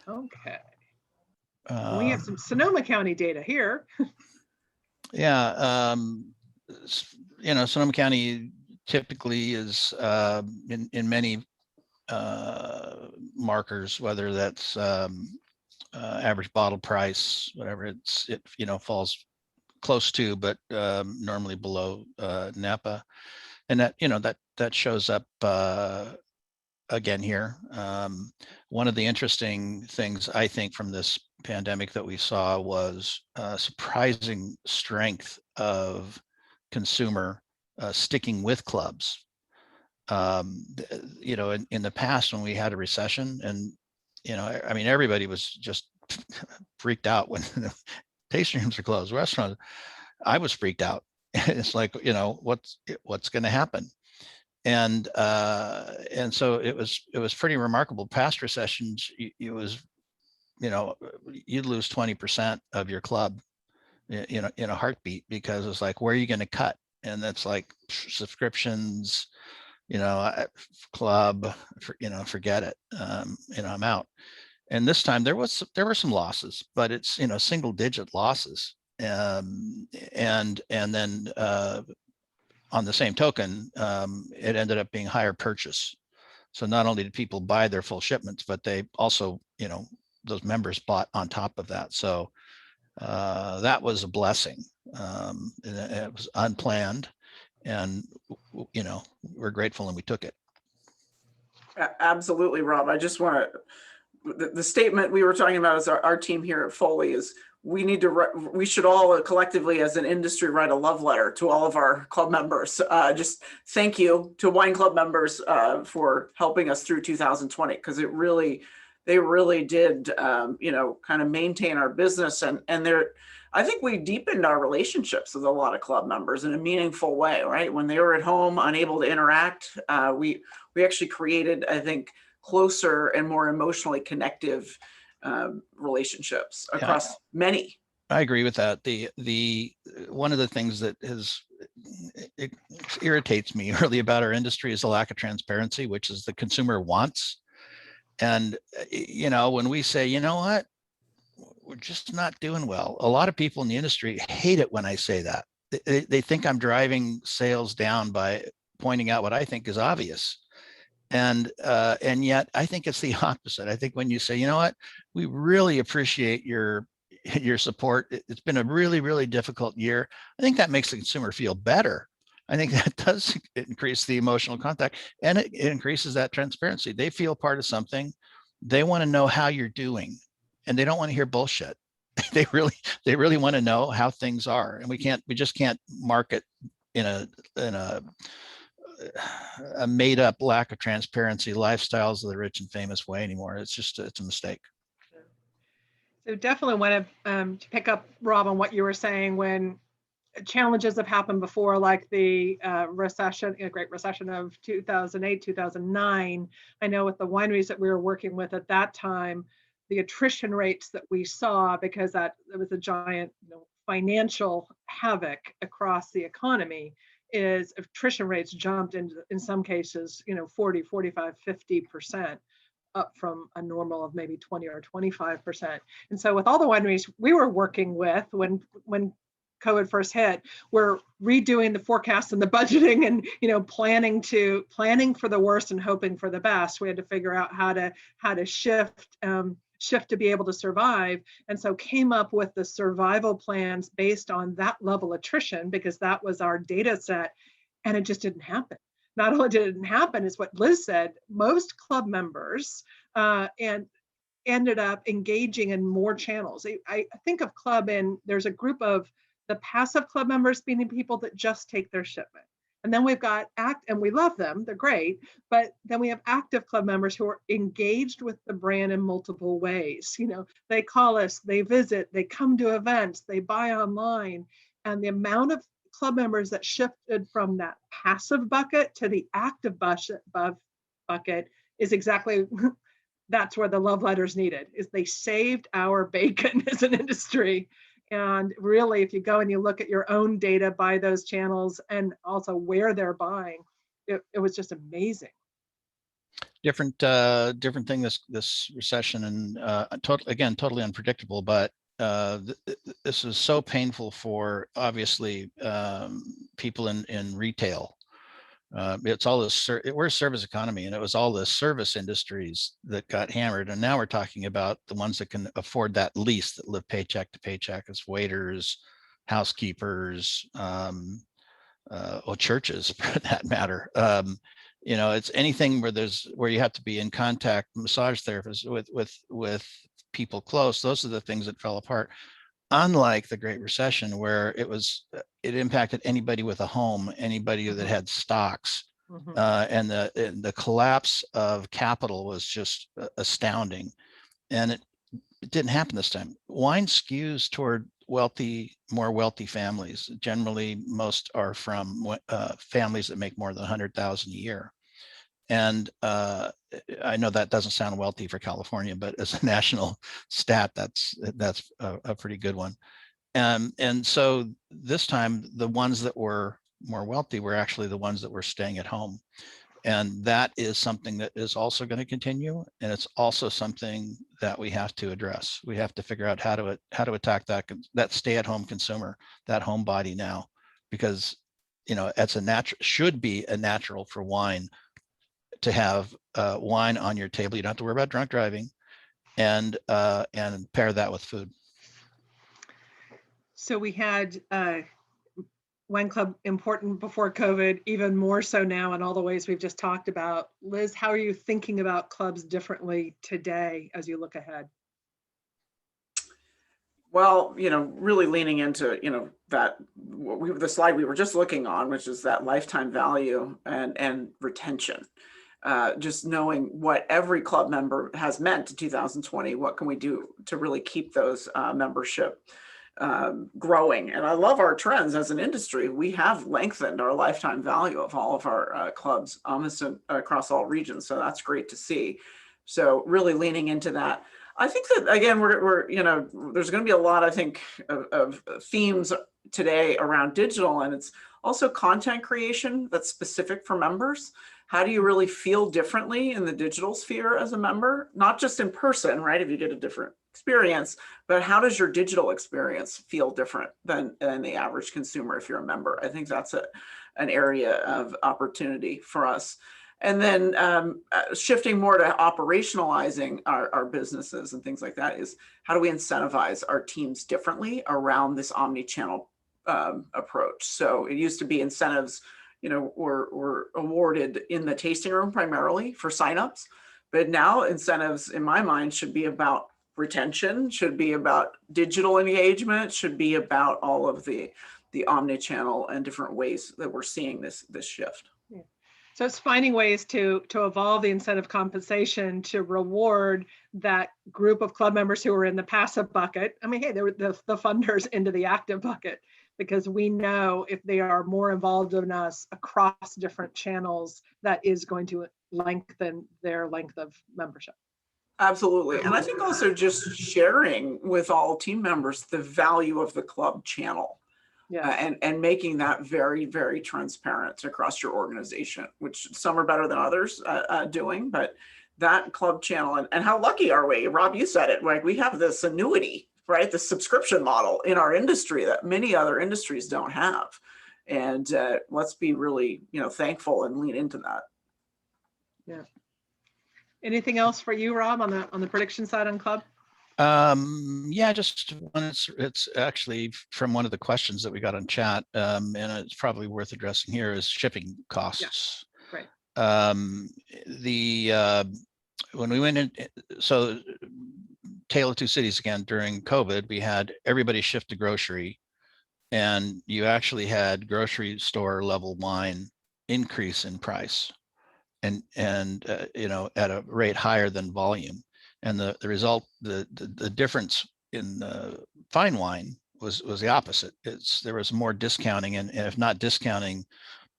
Okay. We have some Sonoma County data here. Yeah, you know, Sonoma County typically is in many markers, whether that's average bottle price, whatever it you know falls close to, but normally below NAPA, and that, you know, that shows up again here. One of the interesting things I think from this pandemic that we saw was surprising strength of consumer sticking with clubs. You know, in the past when we had a recession, and, you know, I mean, everybody was just freaked out when the tasting rooms are closed, restaurants. I was freaked out. It's like, you know, what's going to happen? And so it was pretty remarkable. Past recessions, it was, you know, you'd lose 20% of your club, you know, in a heartbeat, because it's like, where are you going to cut? And that's like subscriptions, you know, club, you know, forget it. You know, I'm out. And this time there were some losses, but it's, you know, single digit losses. And then on the same token, it ended up being higher purchase. So not only did people buy their full shipments, but they also, you know, those members bought on top of that. So that was a blessing. And it was unplanned, and we're grateful and we took it. Absolutely, Rob. I just want to, the statement we were talking about as our team here at Foley is we should all collectively as an industry write a love letter to all of our club members. Just thank you to wine club members for helping us through 2020, because they really did, kind of maintain our business, and I think we deepened our relationships with a lot of club members in a meaningful way, right? When they were at home, unable to interact, we actually created, I think, closer and more emotionally connective relationships across many. I agree with that. The one of the things that it irritates me really about our industry is the lack of transparency, which is the consumer wants. And when we say, you know what, we're just not doing well, a lot of people in the industry hate it when I say that. They think I'm driving sales down by pointing out what I think is obvious. And yet I think it's the opposite. I think when you say, you know what, we really appreciate your support. It's been a really, really difficult year. I think that makes the consumer feel better. I think that does increase the emotional contact, and it increases that transparency. They feel part of something. They want to know how you're doing, and they don't want to hear bullshit. They really want to know how things are. And we just can't market in a made up lack of transparency lifestyles of the rich and famous way anymore. It's a mistake. So definitely want to pick up, Rob, on what you were saying when challenges have happened before, like the recession, Great Recession of 2008, 2009. I know with the wineries that we were working with at that time, the attrition rates that we saw, because there was a giant financial havoc across the economy, is attrition rates jumped in some cases, 40, 45, 50%. Up from a normal of maybe 20 or 25%. And so with all the wineries we were working with when COVID first hit, we're redoing the forecast and the budgeting and planning for the worst and hoping for the best. We had to figure out how to shift to be able to survive. And so came up with the survival plans based on that level attrition, because that was our data set, and it just didn't happen. Not only did it didn't happen, is what Liz said, most club members and ended up engaging in more channels. I think of club, and there's a group of the passive club members, meaning people that just take their shipment. And then we've got and we love them, they're great, but then we have active club members who are engaged with the brand in multiple ways. They call us, they visit, they come to events, they buy online, and the amount of club members that shifted from that passive bucket to the active bucket is exactly, that's where the love letters needed, is they saved our bacon as an industry. And really, if you go and you look at your own data by those channels and also where they're buying, it was just amazing. Different thing this recession, and totally unpredictable, but this is so painful for obviously people in retail. It's all this, we're a service economy, and it was all the service industries that got hammered. And now we're talking about the ones that can afford that least, that live paycheck to paycheck. It's waiters, housekeepers, or churches for that matter. It's anything where you have to be in contact, massage therapists with people close. Those are the things that fell apart. Unlike the Great Recession, where it impacted anybody with a home, anybody that had stocks, and the collapse of capital was just astounding. And it didn't happen this time. Wine skews toward more wealthy families. Generally, most are from families that make more than 100,000 a year. And I know that doesn't sound wealthy for California, but as a national stat, that's a pretty good one. And so this time, the ones that were more wealthy were actually the ones that were staying at home. And that is something that is also going to continue. And it's also something that we have to address. We have to figure out how to attack that stay-at-home consumer, that homebody now, because it's should be a natural for wine to have wine on your table. You don't have to worry about drunk driving, and pair that with food. So we had Wine Club important before COVID, even more so now in all the ways we've just talked about. Liz, how are you thinking about clubs differently today as you look ahead? Well, really leaning into, that the slide we were just looking on, which is that lifetime value and retention. Just knowing what every club member has meant in 2020, what can we do to really keep those membership growing? And I love our trends as an industry. We have lengthened our lifetime value of all of our clubs almost across all regions. So that's great to see. So really leaning into that. I think that, again, we're there's going to be a lot, I think, of themes today around digital, and it's also content creation that's specific for members. How do you really feel differently in the digital sphere as a member? Not just in person, right? If you get a different experience, but how does your digital experience feel different than the average consumer if you're a member? I think that's an area of opportunity for us. And then shifting more to operationalizing our businesses and things like that is how do we incentivize our teams differently around this omni-channel approach? So it used to be incentives, were awarded in the tasting room primarily for signups, but now incentives, in my mind, should be about retention, should be about digital engagement, should be about all of the omni-channel and different ways that we're seeing this shift. Yeah. So it's finding ways to evolve the incentive compensation to reward that group of club members who are in the passive bucket. I mean, hey, they're the funders into the active bucket, because we know if they are more involved in us across different channels, that is going to lengthen their length of membership. Absolutely. And I think also just sharing with all team members the value of the club channel. Yeah. And making that very, very transparent across your organization, which some are better than others doing, but that club channel and how lucky are we? Rob, you said it, right? We have this annuity, right? The subscription model in our industry that many other industries don't have. And let's be really, thankful and lean into that. Yeah. Anything else for you, Rob, on the prediction side on club? Yeah, just one. It's actually from one of the questions that we got on chat, and it's probably worth addressing here is shipping costs. Yeah, right. When we went in, so Tale of Two Cities again, during COVID, we had everybody shift to grocery, and you actually had grocery store level wine increase in price and at a rate higher than volume. And the result, the difference in fine wine was the opposite. There was more discounting and if not discounting,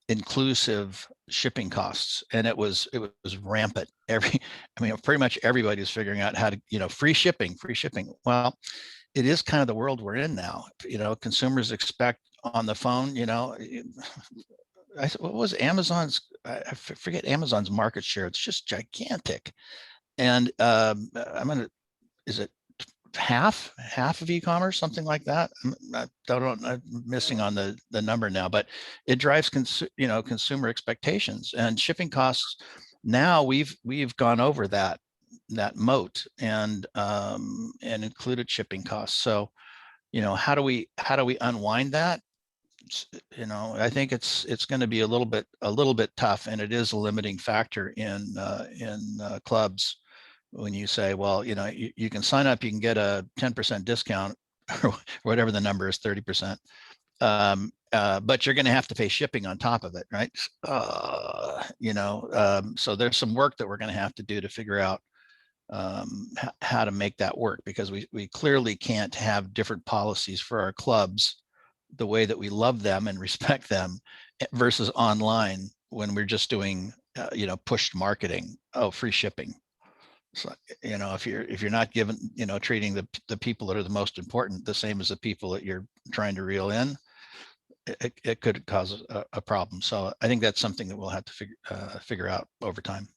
inclusive shipping costs, and it was rampant. Pretty much everybody was figuring out how to, free shipping. Well, it is kind of the world we're in now. Consumers expect on the phone. What was Amazon's? I forget Amazon's market share. It's just gigantic. And is it half of e-commerce, something like that? I'm missing on the number now, but it drives consumer expectations and shipping costs. Now we've gone over that moat and included shipping costs. So, how do we unwind that? I think it's going to be a little bit tough, and it is a limiting factor in clubs. When you say, well, you can sign up, you can get a 10% discount or whatever the number is, 30%, but you're going to have to pay shipping on top of it, right? So there's some work that we're going to have to do to figure out how to make that work, because we clearly can't have different policies for our clubs the way that we love them and respect them versus online when we're just doing pushed marketing. Oh, free shipping. So, if you're not given, treating the people that are the most important the same as the people that you're trying to reel in, it could cause a problem. So I think that's something that we'll have to figure out over time.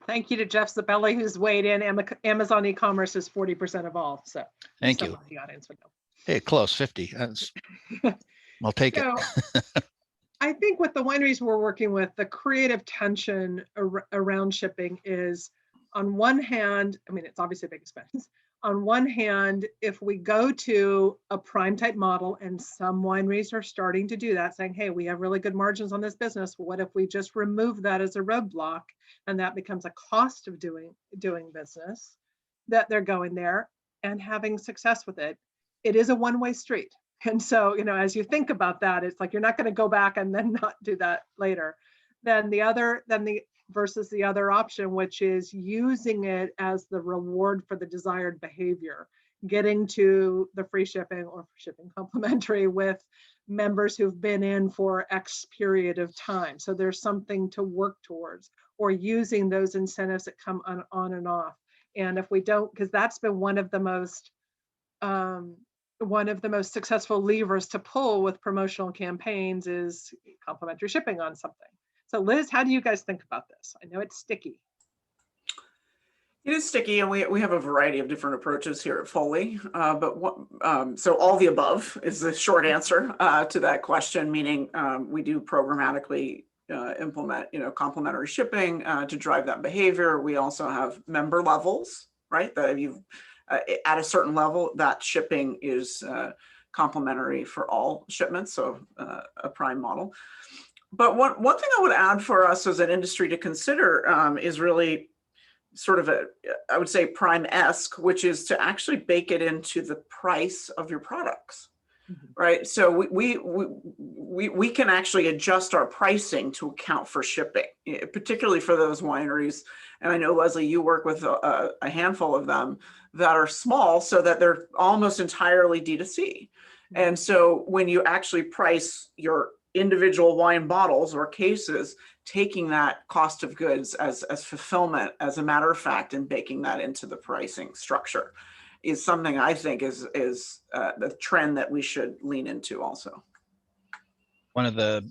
Thank you to Jeff Zabelli, who's weighed in. Amazon e-commerce is 40% of all. So thank you. The audience would know. Hey, close 50. I'll take it. I think with the wineries we're working with, the creative tension around shipping is, on one hand, it's obviously a big expense. on one hand, if we go to a prime type model, and some wineries are starting to do that, saying, hey, we have really good margins on this business. What if we just remove that as a roadblock, and that becomes a cost of doing business, that they're going there and having success with it. It is a one-way street. And so, as you think about that, it's like, you're not going to go back and then not do that later. Versus the other option, which is using it as the reward for the desired behavior, getting to the free shipping or shipping complimentary with members who've been in for X period of time. So there's something to work towards, or using those incentives that come on and off. And if we don't, because that's been one of the most successful levers to pull with promotional campaigns, is complimentary shipping on something. So Liz, how do you guys think about this? I know it's sticky. It is sticky, and we have a variety of different approaches here at Foley. So all the above is the short answer to that question, meaning we do programmatically implement, complimentary shipping to drive that behavior. We also have member levels, right? That you at a certain level, that shipping is complimentary for all shipments, so a prime model. But one thing I would add for us as an industry to consider is really sort of I would say prime-esque, which is to actually bake it into the price of your products, right? So we can actually adjust our pricing to account for shipping, particularly for those wineries. And I know, Leslie, you work with a handful of them that are small, so that they're almost entirely D2C. And so when you actually price your individual wine bottles or cases, taking that cost of goods as fulfillment, as a matter of fact, and baking that into the pricing structure is something I think is the trend that we should lean into also. One of the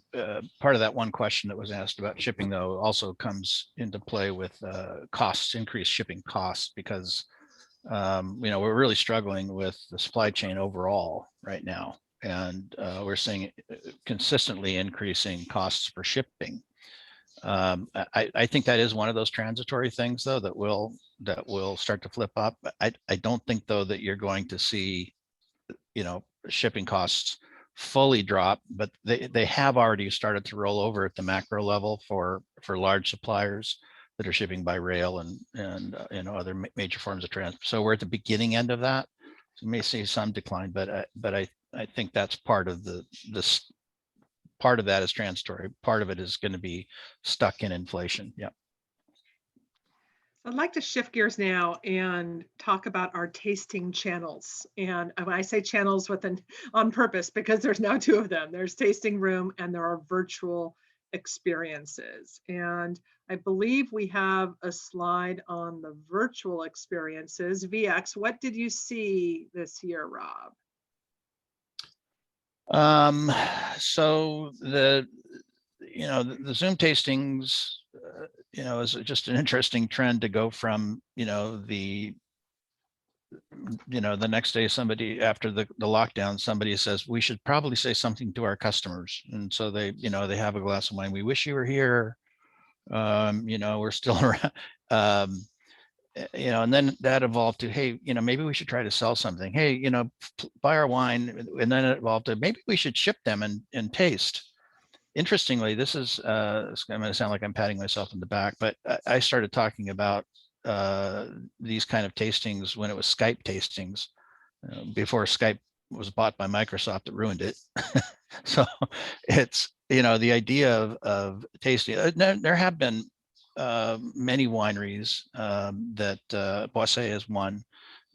part of that one question that was asked about shipping, though, also comes into play with costs, increased shipping costs, because we're really struggling with the supply chain overall right now. And we're seeing consistently increasing costs for shipping. I think that is one of those transitory things, though, that will start to flip up. I don't think, though, that you're going to see, shipping costs fully drop, but they have already started to roll over at the macro level for large suppliers that are shipping by rail and other major forms of transport. So we're at the beginning end of that. So you may see some decline, but I think that's part of this. Part of that is transitory. Part of it is going to be stuck in inflation. Yeah. I'd like to shift gears now and talk about our tasting channels. And when I say channels on purpose, because there's now two of them. There's tasting room and there are virtual experiences. And I believe we have a slide on the virtual experiences. VX, what did you see this year, Rob? So the Zoom tastings, is just an interesting trend to go from, the next day, somebody after the lockdown, somebody says, we should probably say something to our customers. And so they have a glass of wine. We wish you were here. We're still around. And then that evolved to, hey, maybe we should try to sell something. Hey, buy our wine. And then it evolved to, maybe we should ship them and taste. Interestingly, this is, it's going to sound like I'm patting myself in the back, but I started talking about these kind of tastings when it was Skype tastings, before Skype was bought by Microsoft that ruined it. So it's, the idea of tasting. There have been many wineries that Boisset is one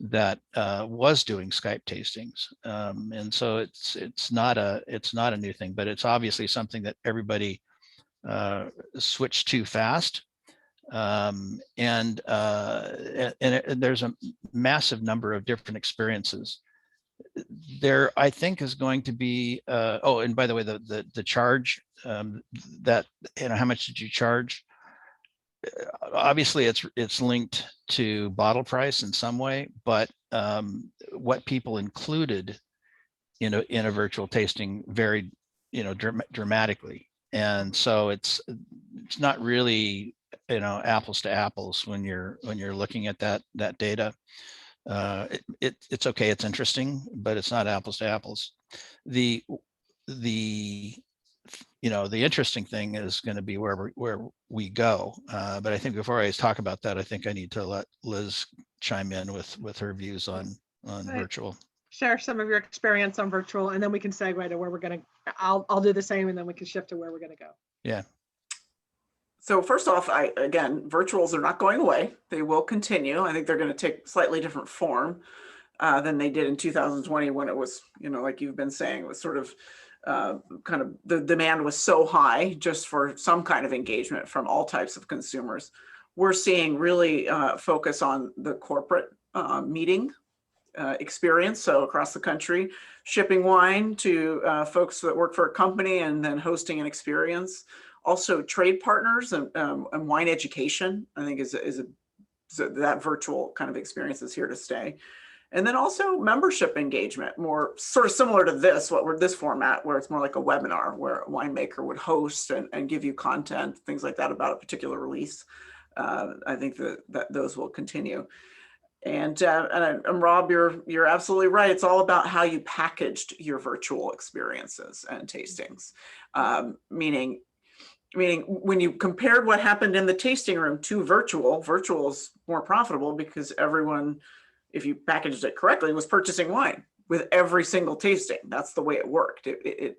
that was doing Skype tastings, and so it's not a new thing, but it's obviously something that everybody switched too fast, and there's a massive number of different experiences. There, I think, is going to be. Oh, and by the way, the charge, that how much did you charge? Obviously it's linked to bottle price in some way, but what people included in a virtual tasting varied dramatically, and so it's not really apples to apples when you're looking at that data. It's okay, it's interesting, but it's not apples to apples. The interesting thing is going to be where we go. But I think before I talk about that, I think I need to let Liz chime in with her views on virtual. Share some of your experience on virtual, and then we can segue to where we're going to. I'll do the same, and then we can shift to where we're going to go. Yeah. So first off, again, virtuals are not going away. They will continue. I think they're going to take slightly different form than they did in 2020 when it was, like you've been saying, it was sort of kind of the demand was so high just for some kind of engagement from all types of consumers. We're seeing really focus on the corporate meeting experience. So across the country, shipping wine to folks that work for a company and then hosting an experience. Also trade partners and wine education, I think so that virtual kind of experience is here to stay. And then also membership engagement, more sort of similar to this format, where it's more like a webinar where a winemaker would host and give you content, things like that about a particular release. I think that those will continue. And Rob, you're absolutely right. It's all about how you packaged your virtual experiences and tastings, meaning when you compared what happened in the tasting room to virtual is more profitable because everyone, if you packaged it correctly, was purchasing wine with every single tasting. That's the way it worked. It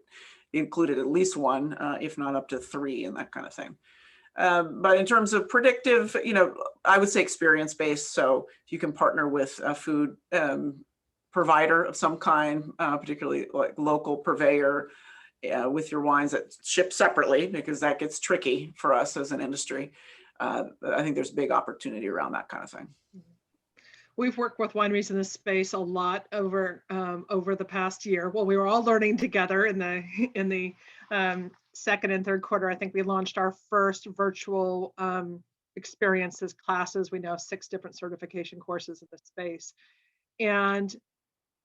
included at least one, if not up to 3, and that kind of thing. But in terms of predictive, I would say experience-based. So you can partner with a food provider of some kind, particularly like local purveyor, with your wines that ship separately, because that gets tricky for us as an industry. I think there's big opportunity around that kind of thing. We've worked with wineries in this space a lot over the past year. Well, we were all learning together in the second and third quarter. I think we launched our first virtual experiences classes. We now have 6 different certification courses in the space. And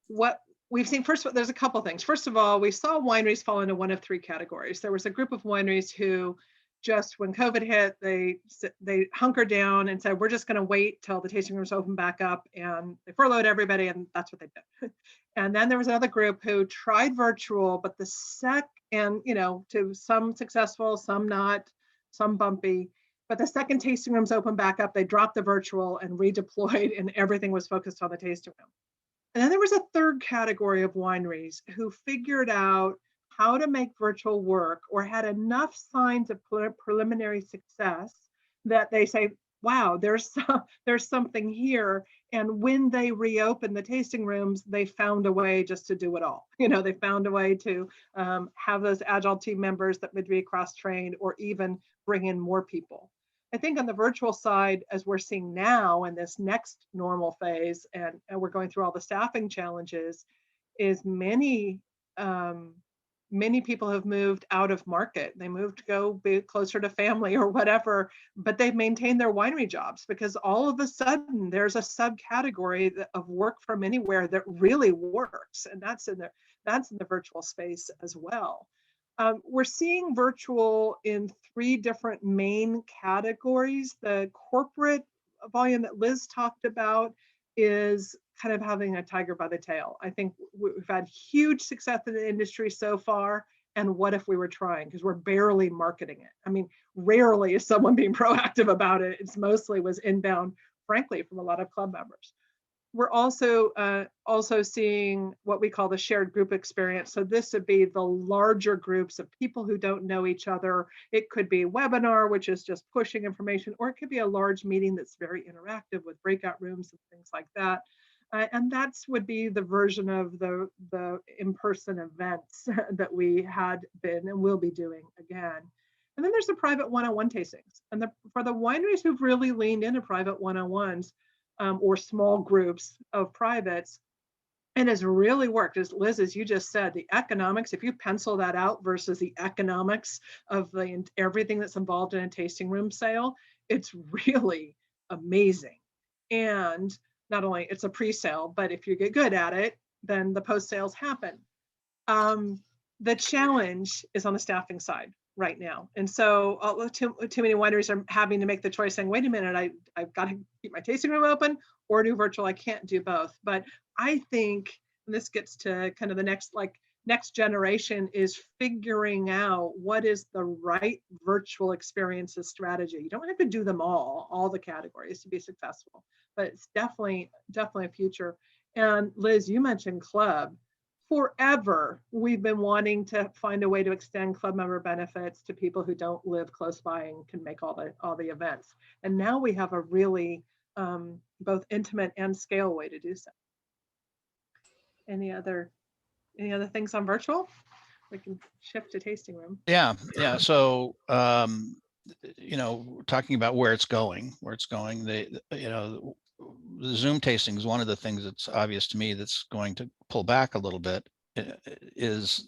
what we've seen, first of all, there's a couple things. First of all, we saw wineries fall into one of 3 categories. There was a group of wineries who just when COVID hit, they hunkered down and said, we're just going to wait till the tasting rooms open back up, and they furloughed everybody, and that's what they did. And then there was another group who tried virtual, but to some successful, some not, some bumpy. But the second tasting rooms opened back up, they dropped the virtual and redeployed, and everything was focused on the tasting room. And then there was a third category of wineries who figured out how to make virtual work, or had enough signs of preliminary success that they say, wow, there's something here. And when they reopened the tasting rooms, they found a way just to do it all. They found a way to have those agile team members that would be cross-trained, or even bring in more people. I think on the virtual side, as we're seeing now in this next normal phase, and we're going through all the staffing challenges, is many people have moved out of market. They moved to go be closer to family or whatever, but they've maintained their winery jobs, because all of a sudden there's a subcategory of work from anywhere that really works, and that's in the virtual space as well. We're seeing virtual in 3 different main categories. The corporate volume that Liz talked about is kind of having a tiger by the tail. I think we've had huge success in the industry so far. And what if we were trying? Because we're barely marketing it. I mean, rarely is someone being proactive about it. It's mostly was inbound, frankly, from a lot of club members. We're also seeing what we call the shared group experience. So this would be the larger groups of people who don't know each other. It could be a webinar, which is just pushing information, or it could be a large meeting that's very interactive with breakout rooms and things like that. And that's would be the version of the in-person events that we had been and will be doing again. And then there's the private one-on-one tastings. And for the wineries who've really leaned into private one-on-ones, or small groups of privates, and has really worked. As Liz, as you just said, the economics, if you pencil that out versus the economics of everything that's involved in a tasting room sale, it's really amazing. And not only it's a pre-sale, but if you get good at it, then the post-sales happen. The challenge is on the staffing side, right now. And so too many wineries are having to make the choice saying, wait a minute, I've got to keep my tasting room open or do virtual. I can't do both. But I think, and this gets to kind of the next generation, is figuring out what is the right virtual experiences strategy. You don't have to do them all the categories to be successful, but it's definitely a future. And Liz, you mentioned club. Forever, we've been wanting to find a way to extend club member benefits to people who don't live close by and can make all the events. And now we have a really both intimate and scale way to do so. Any other things on virtual? We can shift to tasting room. Yeah. So, talking about where it's going, the Zoom tasting is one of the things that's obvious to me that's going to pull back a little bit, is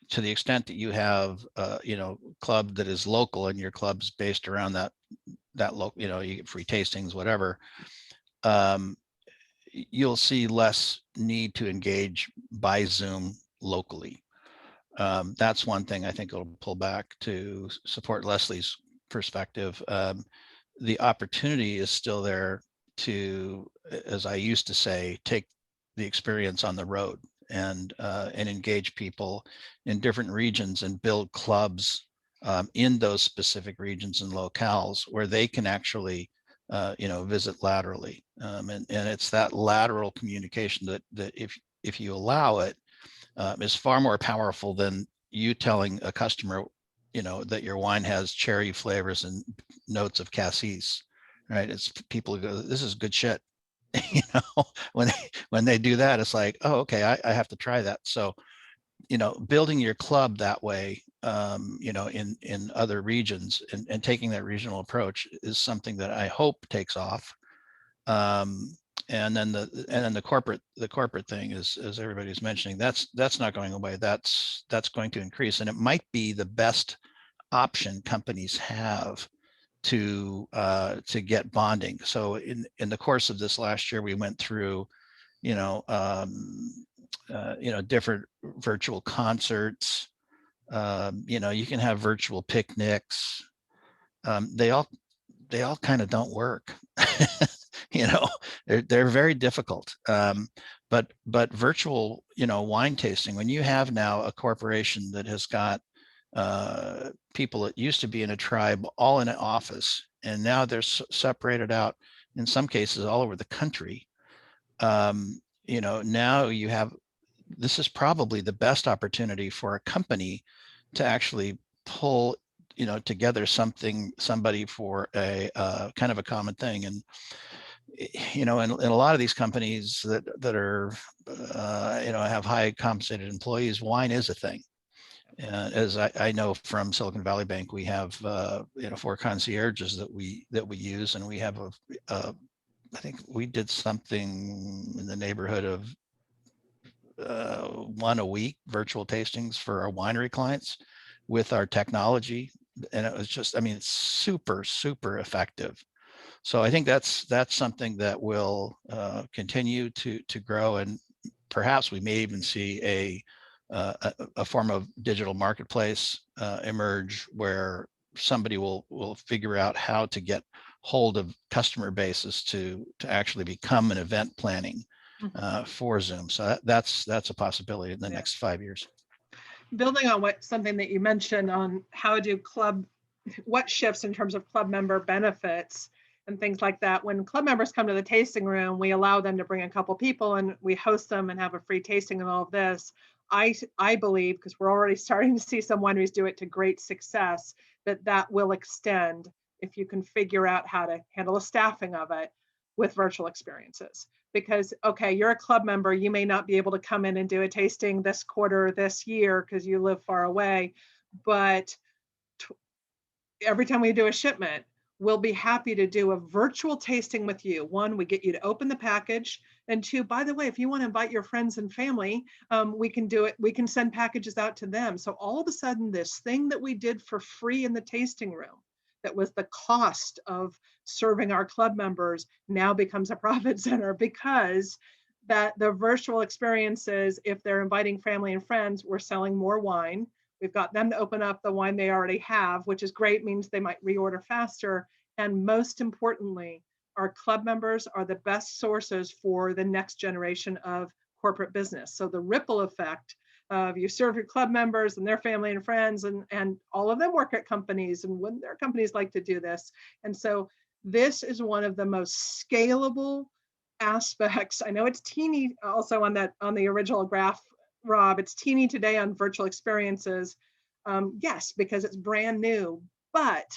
to the extent that you have, club that is local and your club's based around that local, you get free tastings, whatever. You'll see less need to engage by Zoom locally. That's one thing I think it'll pull back. To support Leslie's perspective. The opportunity is still there to, as I used to say, take the experience on the road and engage people in different regions and build clubs in those specific regions and locales where they can actually visit laterally. And it's that lateral communication that if you allow it, is far more powerful than you telling a customer, that your wine has cherry flavors and notes of cassis, right? It's people who go, this is good shit. When they do that, it's like, oh, okay, I have to try that. So, building your club that way, in other regions and taking that regional approach is something that I hope takes off. And then the corporate thing is, as everybody's mentioning, that's not going away. That's going to increase, and it might be the best option companies have to get bonding. So in the course of this last year, we went through, different virtual concerts. You can have virtual picnics. They all kind of don't work. They're very difficult. But virtual, wine tasting, when you have now a corporation that has got people that used to be in a tribe all in an office, and now they're separated out in some cases all over the country. Now you have, this is probably the best opportunity for a company to actually pull together somebody for a kind of a common thing. And in a lot of these companies that are have high compensated employees, wine is a thing. As I know from Silicon Valley Bank, we have 4 concierges that we use, and we have I think we did something in the neighborhood of 1 a week virtual tastings for our winery clients with our technology, and it was just, it's super effective. So I think that's something that will continue to grow, and perhaps we may even see a form of digital marketplace emerge, where somebody will figure out how to get hold of customer bases to actually become an event planning for Zoom. So that's a possibility in the next 5 years. Building on something that you mentioned on what shifts in terms of club member benefits and things like that. When club members come to the tasting room, we allow them to bring a couple people and we host them and have a free tasting and all of this. I believe, because we're already starting to see some wineries do it to great success, that will extend if you can figure out how to handle the staffing of it with virtual experiences. Because, okay, you're a club member, you may not be able to come in and do a tasting this quarter, this year, because you live far away, but every time we do a shipment, we'll be happy to do a virtual tasting with you. 1, we get you to open the package, and 2, by the way, if you want to invite your friends and family, we can do it. We can send packages out to them. So all of a sudden, this thing that we did for free in the tasting room, that was the cost of serving our club members, now becomes a profit center, because that the virtual experiences, if they're inviting family and friends, we're selling more wine, We've got them to open up the wine they already have, which is great, means they might reorder faster. And most importantly, our club members are the best sources for the next generation of corporate business. So the ripple effect of you serve your club members and their family and friends, and all of them work at companies, and when their companies like to do this. And so this is one of the most scalable aspects. I know it's teeny also on the original graph, Rob, it's teeny today on virtual experiences. Yes, because it's brand new, but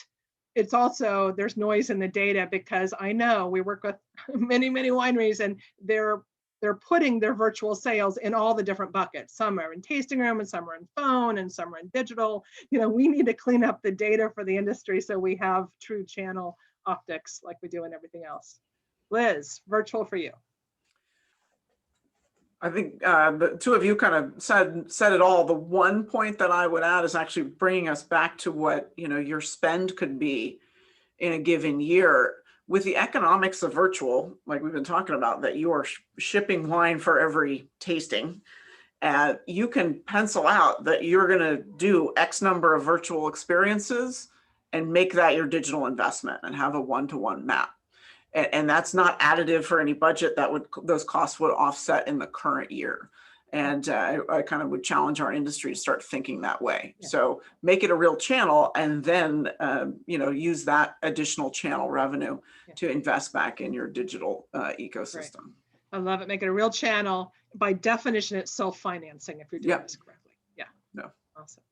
it's also, there's noise in the data, because I know we work with many wineries, and they're putting their virtual sales in all the different buckets. Some are in tasting room, and some are in phone, and some are in digital. We need to clean up the data for the industry so we have true channel optics like we do in everything else. Liz, virtual for you. I think the two of you kind of said it all. The one point that I would add is actually bringing us back to what your spend could be in a given year with the economics of virtual, like we've been talking about, that you are shipping wine for every tasting. You can pencil out that you're going to do X number of virtual experiences and make that your digital investment and have a one-to-one map. And that's not additive for any budget. Those costs would offset in the current year. And I kind of would challenge our industry to start thinking that way. Yeah. So make it a real channel, and then use that additional channel revenue to invest back in your digital ecosystem. Right. I love it. Make it a real channel. By definition, it's self-financing if you're doing this correctly. Yeah. No. Awesome.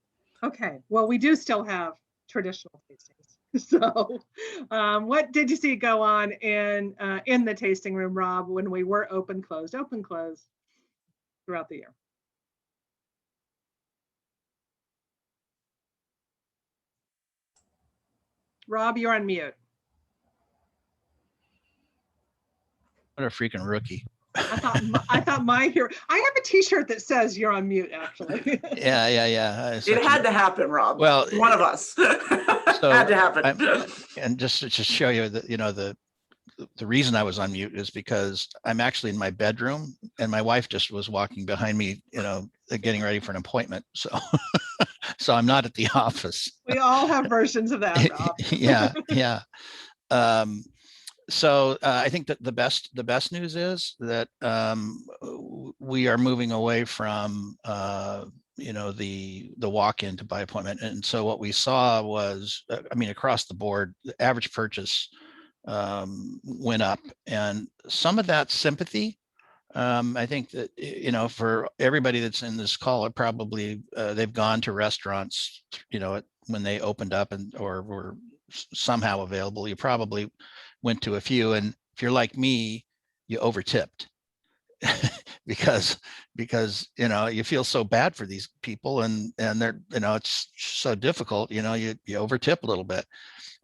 Okay. Well, we do still have traditional tastings. So what did you see go on in the tasting room, Rob, when we were open, closed throughout the year? Rob, you're on mute. What a freaking rookie. I thought my hero. I have a T-shirt that says you're on mute, actually. Yeah. It had to happen, Rob. Well, one of us. So had to happen. And just to show you that the reason I was on mute is because I'm actually in my bedroom, and my wife just was walking behind me, getting ready for an appointment. So so I'm not at the office. We all have versions of that, Rob. Yeah. So I think that the best news is that we are moving away from the walk-in to by appointment. And so what we saw was, across the board, the average purchase went up, and some of that sympathy. I think that, for everybody that's in this call, it probably they've gone to restaurants, when they opened up or were somehow available. You probably went to a few, and if you're like me, you overtipped because you feel so bad for these people, and they're it's so difficult, you overtip a little bit.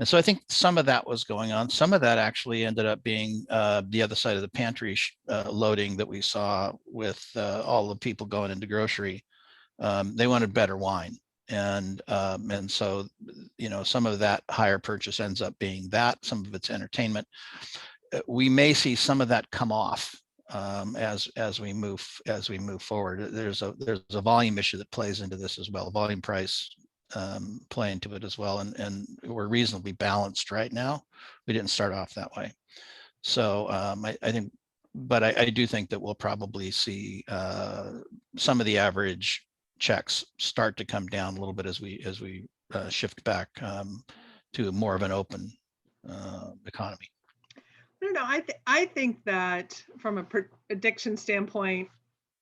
And so I think some of that was going on. Some of that actually ended up being the other side of the pantry loading that we saw with all the people going into grocery. They wanted better wine. And so, some of that higher purchase ends up being that. Some of it's entertainment. We may see some of that come off as we move forward. There's a volume issue that plays into this as well. Volume price play into it as well, and we're reasonably balanced right now. We didn't start off that way. So I think, but I do think that we'll probably see some of the average checks start to come down a little bit as we shift back to more of an open economy. I don't know. I think that from a prediction standpoint,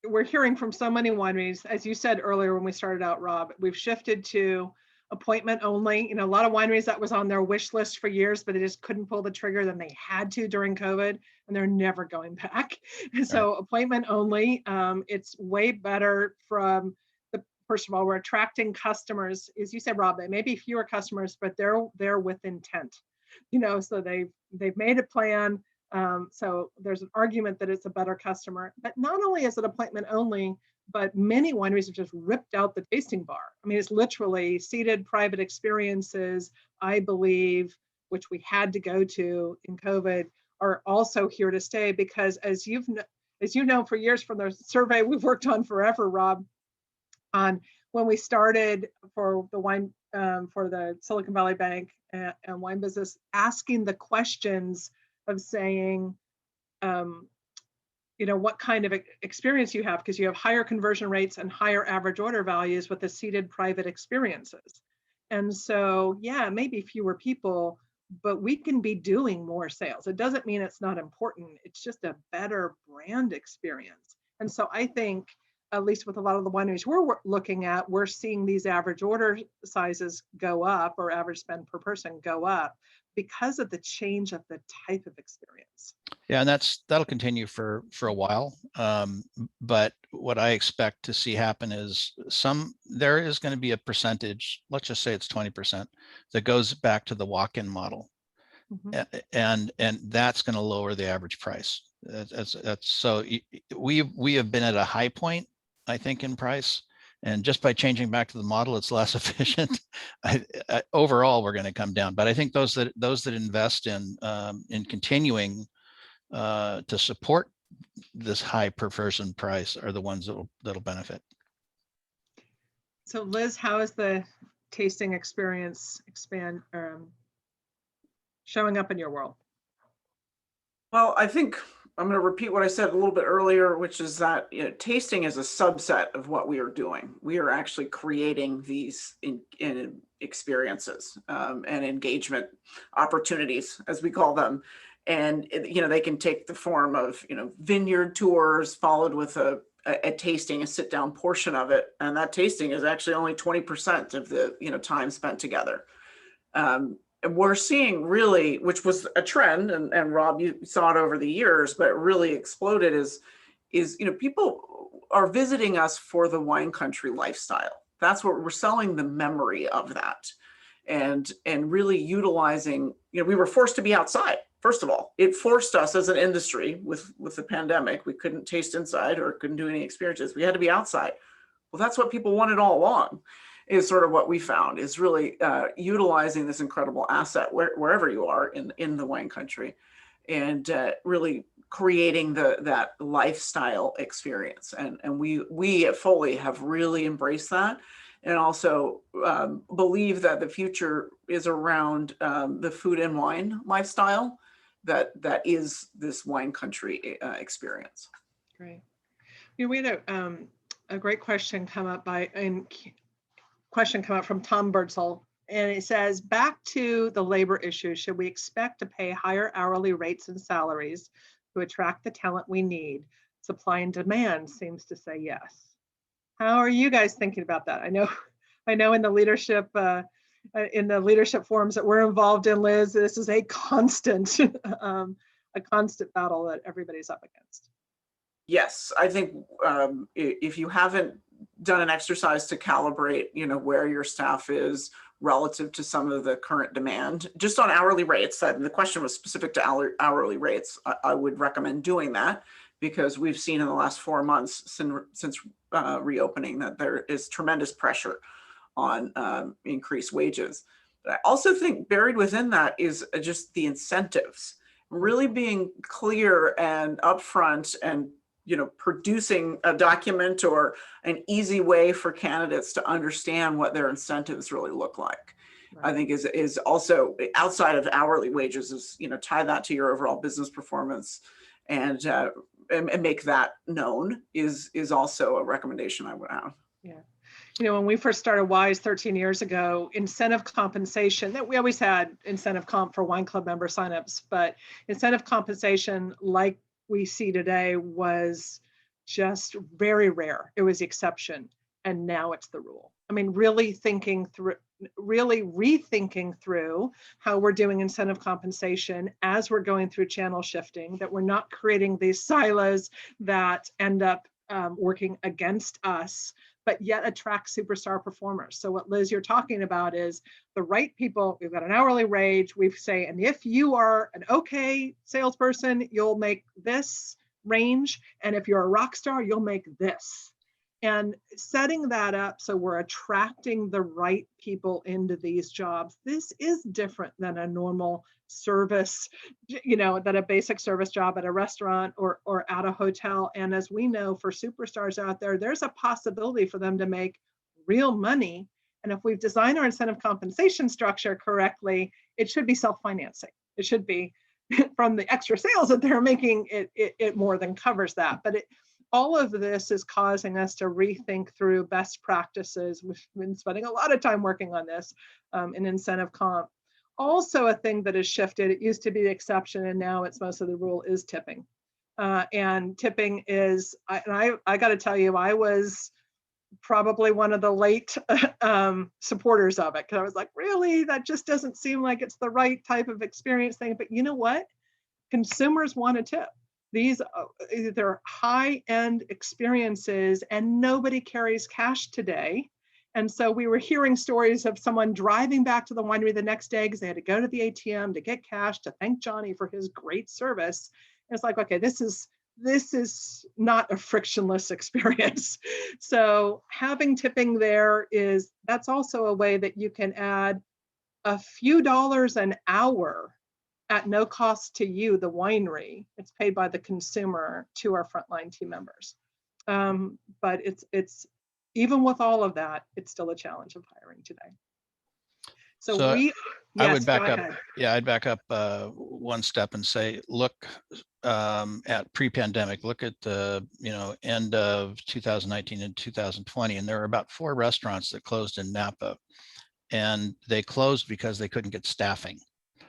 we're hearing from so many wineries, as you said earlier when we started out, Rob, we've shifted to appointment only. A lot of wineries, that was on their wish list for years, but they just couldn't pull the trigger. Then they had to during COVID, and they're never going back. And so appointment only, it's way better from first of all, we're attracting customers. As you said, Rob, they may be fewer customers, but they're with intent, so they've made a plan. So there's an argument that it's a better customer. But not only is it appointment only, but many wineries have just ripped out the tasting bar. It's literally seated private experiences, I believe, which we had to go to in COVID, are also here to stay, because as you know for years from the survey we've worked on forever, Rob, on when we started for the wine, for the Silicon Valley Bank and wine business, asking the questions of saying, what kind of experience you have, because you have higher conversion rates and higher average order values with the seated private experiences. And so, yeah, maybe fewer people, but we can be doing more sales. It doesn't mean it's not important. It's just a better brand experience. And so I think, at least with a lot of the wineries we're looking at, we're seeing these average order sizes go up, or average spend per person go up, because of the change of the type of experience. Yeah, and that'll continue for a while. But what I expect to see happen is there is going to be a percentage, let's just say it's 20%, that goes back to the walk-in model. Mm-hmm. And that's going to lower the average price. So we have been at a high point, I think, in price. And just by changing back to the model, it's less efficient. Overall, we're going to come down. But I think those that invest in continuing to support this high per person price are the ones that'll benefit. So Liz, how is the tasting experience showing up in your world? Well, I think I'm going to repeat what I said a little bit earlier, which is that tasting is a subset of what we are doing. We are actually creating these in experiences and engagement opportunities, as we call them. And they can take the form of vineyard tours followed with a tasting, a sit-down portion of it, and that tasting is actually only 20% of the time spent together. And we're seeing really, which was a trend, and Rob, you saw it over the years, but it really exploded, is people are visiting us for the wine country lifestyle. That's what we're selling, the memory of that, and really utilizing. We were forced to be outside. First of all, it forced us as an industry with the pandemic. We couldn't taste inside or couldn't do any experiences. We had to be outside. Well, that's what people wanted all along, is sort of what we found, is really utilizing this incredible asset wherever you are in the wine country, and really creating that lifestyle experience. And we at Foley have really embraced that, and also believe that the future is around the food and wine lifestyle that is this wine country experience. Great. We had a great question come up from Tom Birdsall, and it says, back to the labor issue, should we expect to pay higher hourly rates and salaries to attract the talent we need? Supply and demand seems to say yes. How are you guys thinking about that? I know in the leadership forums that we're involved in, Liz, this is a constant battle that everybody's up against. Yes, I think if you haven't done an exercise to calibrate, where your staff is relative to some of the current demand, just on hourly rates, the question was specific to hourly rates, I would recommend doing that, because we've seen in the last 4 months since reopening that there is tremendous pressure on increased wages. But I also think buried within that is just the incentives, really being clear and upfront, and producing a document or an easy way for candidates to understand what their incentives really look like. Right. I think is also, outside of hourly wages, is tie that to your overall business performance, and make that known is also a recommendation I would have. Yeah. When we first started WISE 13 years ago, incentive compensation, that we always had incentive comp for wine club member signups, but incentive compensation like we see today was just very rare. It was the exception, and now it's the rule. I mean, really rethinking through how we're doing incentive compensation as we're going through channel shifting, that we're not creating these silos that end up working against us, but yet attract superstar performers. So what, Liz, you're talking about is the right people. We've got an hourly wage. We say, and if you are an okay salesperson, you'll make this range. And if you're a rock star, you'll make this. And setting that up so we're attracting the right people into these jobs. This is different than a normal service, than a basic service job at a restaurant or at a hotel. And as we know, for superstars out there, there's a possibility for them to make real money. And if we've designed our incentive compensation structure correctly, it should be self-financing. It should be from the extra sales that they're making, it more than covers that. But all of this is causing us to rethink through best practices. We've been spending a lot of time working on this in incentive comp. Also, a thing that has shifted, it used to be the exception and now it's most of the rule, is tipping. And tipping is, I got to tell you, I was probably one of the late supporters of it, because I was like, really, that just doesn't seem like it's the right type of experience thing. But you know what? Consumers want a tip. These they're high-end experiences and nobody carries cash today. And so we were hearing stories of someone driving back to the winery the next day because they had to go to the ATM to get cash to thank Johnny for his great service. And it's like, okay, this is not a frictionless experience. So having tipping there that's also a way that you can add a few dollars an hour at no cost to you, the winery. It's paid by the consumer to our frontline team members. But it's even with all of that, it's still a challenge of hiring today. So I would back up. Yeah, I'd back up one step and say, look at pre-pandemic. Look at the end of 2019 and 2020, and there were about 4 restaurants that closed in Napa, and they closed because they couldn't get staffing.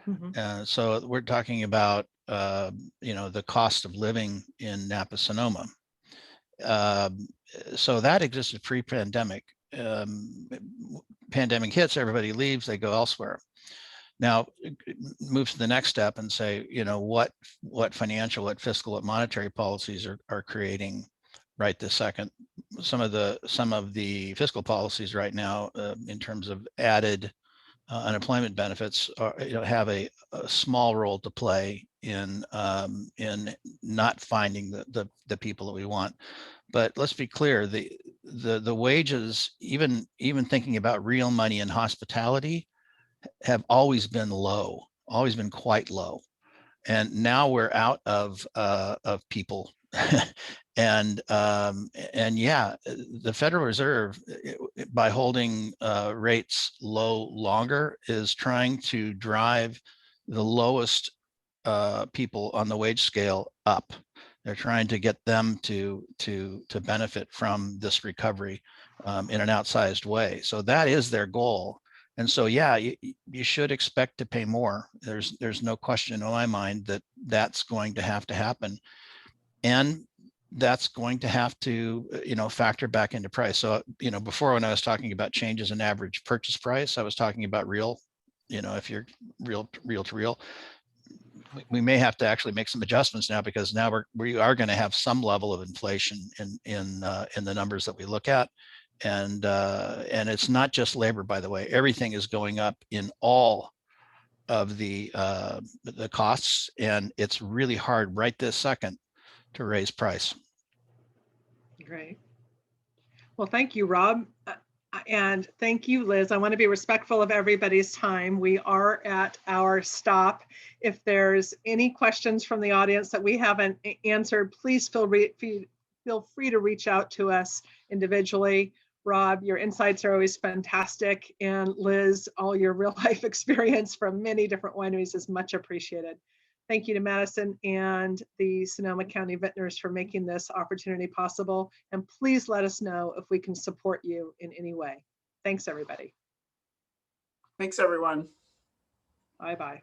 Mm-hmm. So we're talking about the cost of living in Napa Sonoma. So that existed pre-pandemic. Pandemic hits, everybody leaves, they go elsewhere. Now move to the next step and say, what financial, what fiscal, what monetary policies are creating right this second. Some of the fiscal policies right now, in terms of added unemployment benefits, have a small role to play in not finding the people that we want. But let's be clear, the wages, even thinking about real money in hospitality, have always been low, always been quite low. And now we're out of people. And yeah, the Federal Reserve, by holding rates low longer, is trying to drive the lowest people on the wage scale up. They're trying to get them to benefit from this recovery in an outsized way. So that is their goal. And so, yeah, you should expect to pay more. There's no question in my mind that that's going to happen. And that's going to have to, factor back into price. So, before, when I was talking about changes in average purchase price, I was talking about real, if you're real to real. We may have to actually make some adjustments now, because now we are going to have some level of inflation in the numbers that we look at. And it's not just labor, by the way. Everything is going up in all of the costs, and it's really hard right this second to raise price. Great. Well, thank you, Rob. And thank you, Liz. I want to be respectful of everybody's time. We are at our stop. If there's any questions from the audience that we haven't answered, please feel free to reach out to us individually. Rob, your insights are always fantastic. And Liz, all your real life experience from many different wineries is much appreciated. Thank you to Madison and the Sonoma County Vintners for making this opportunity possible. And please let us know if we can support you in any way. Thanks, everybody. Thanks, everyone. Bye-bye.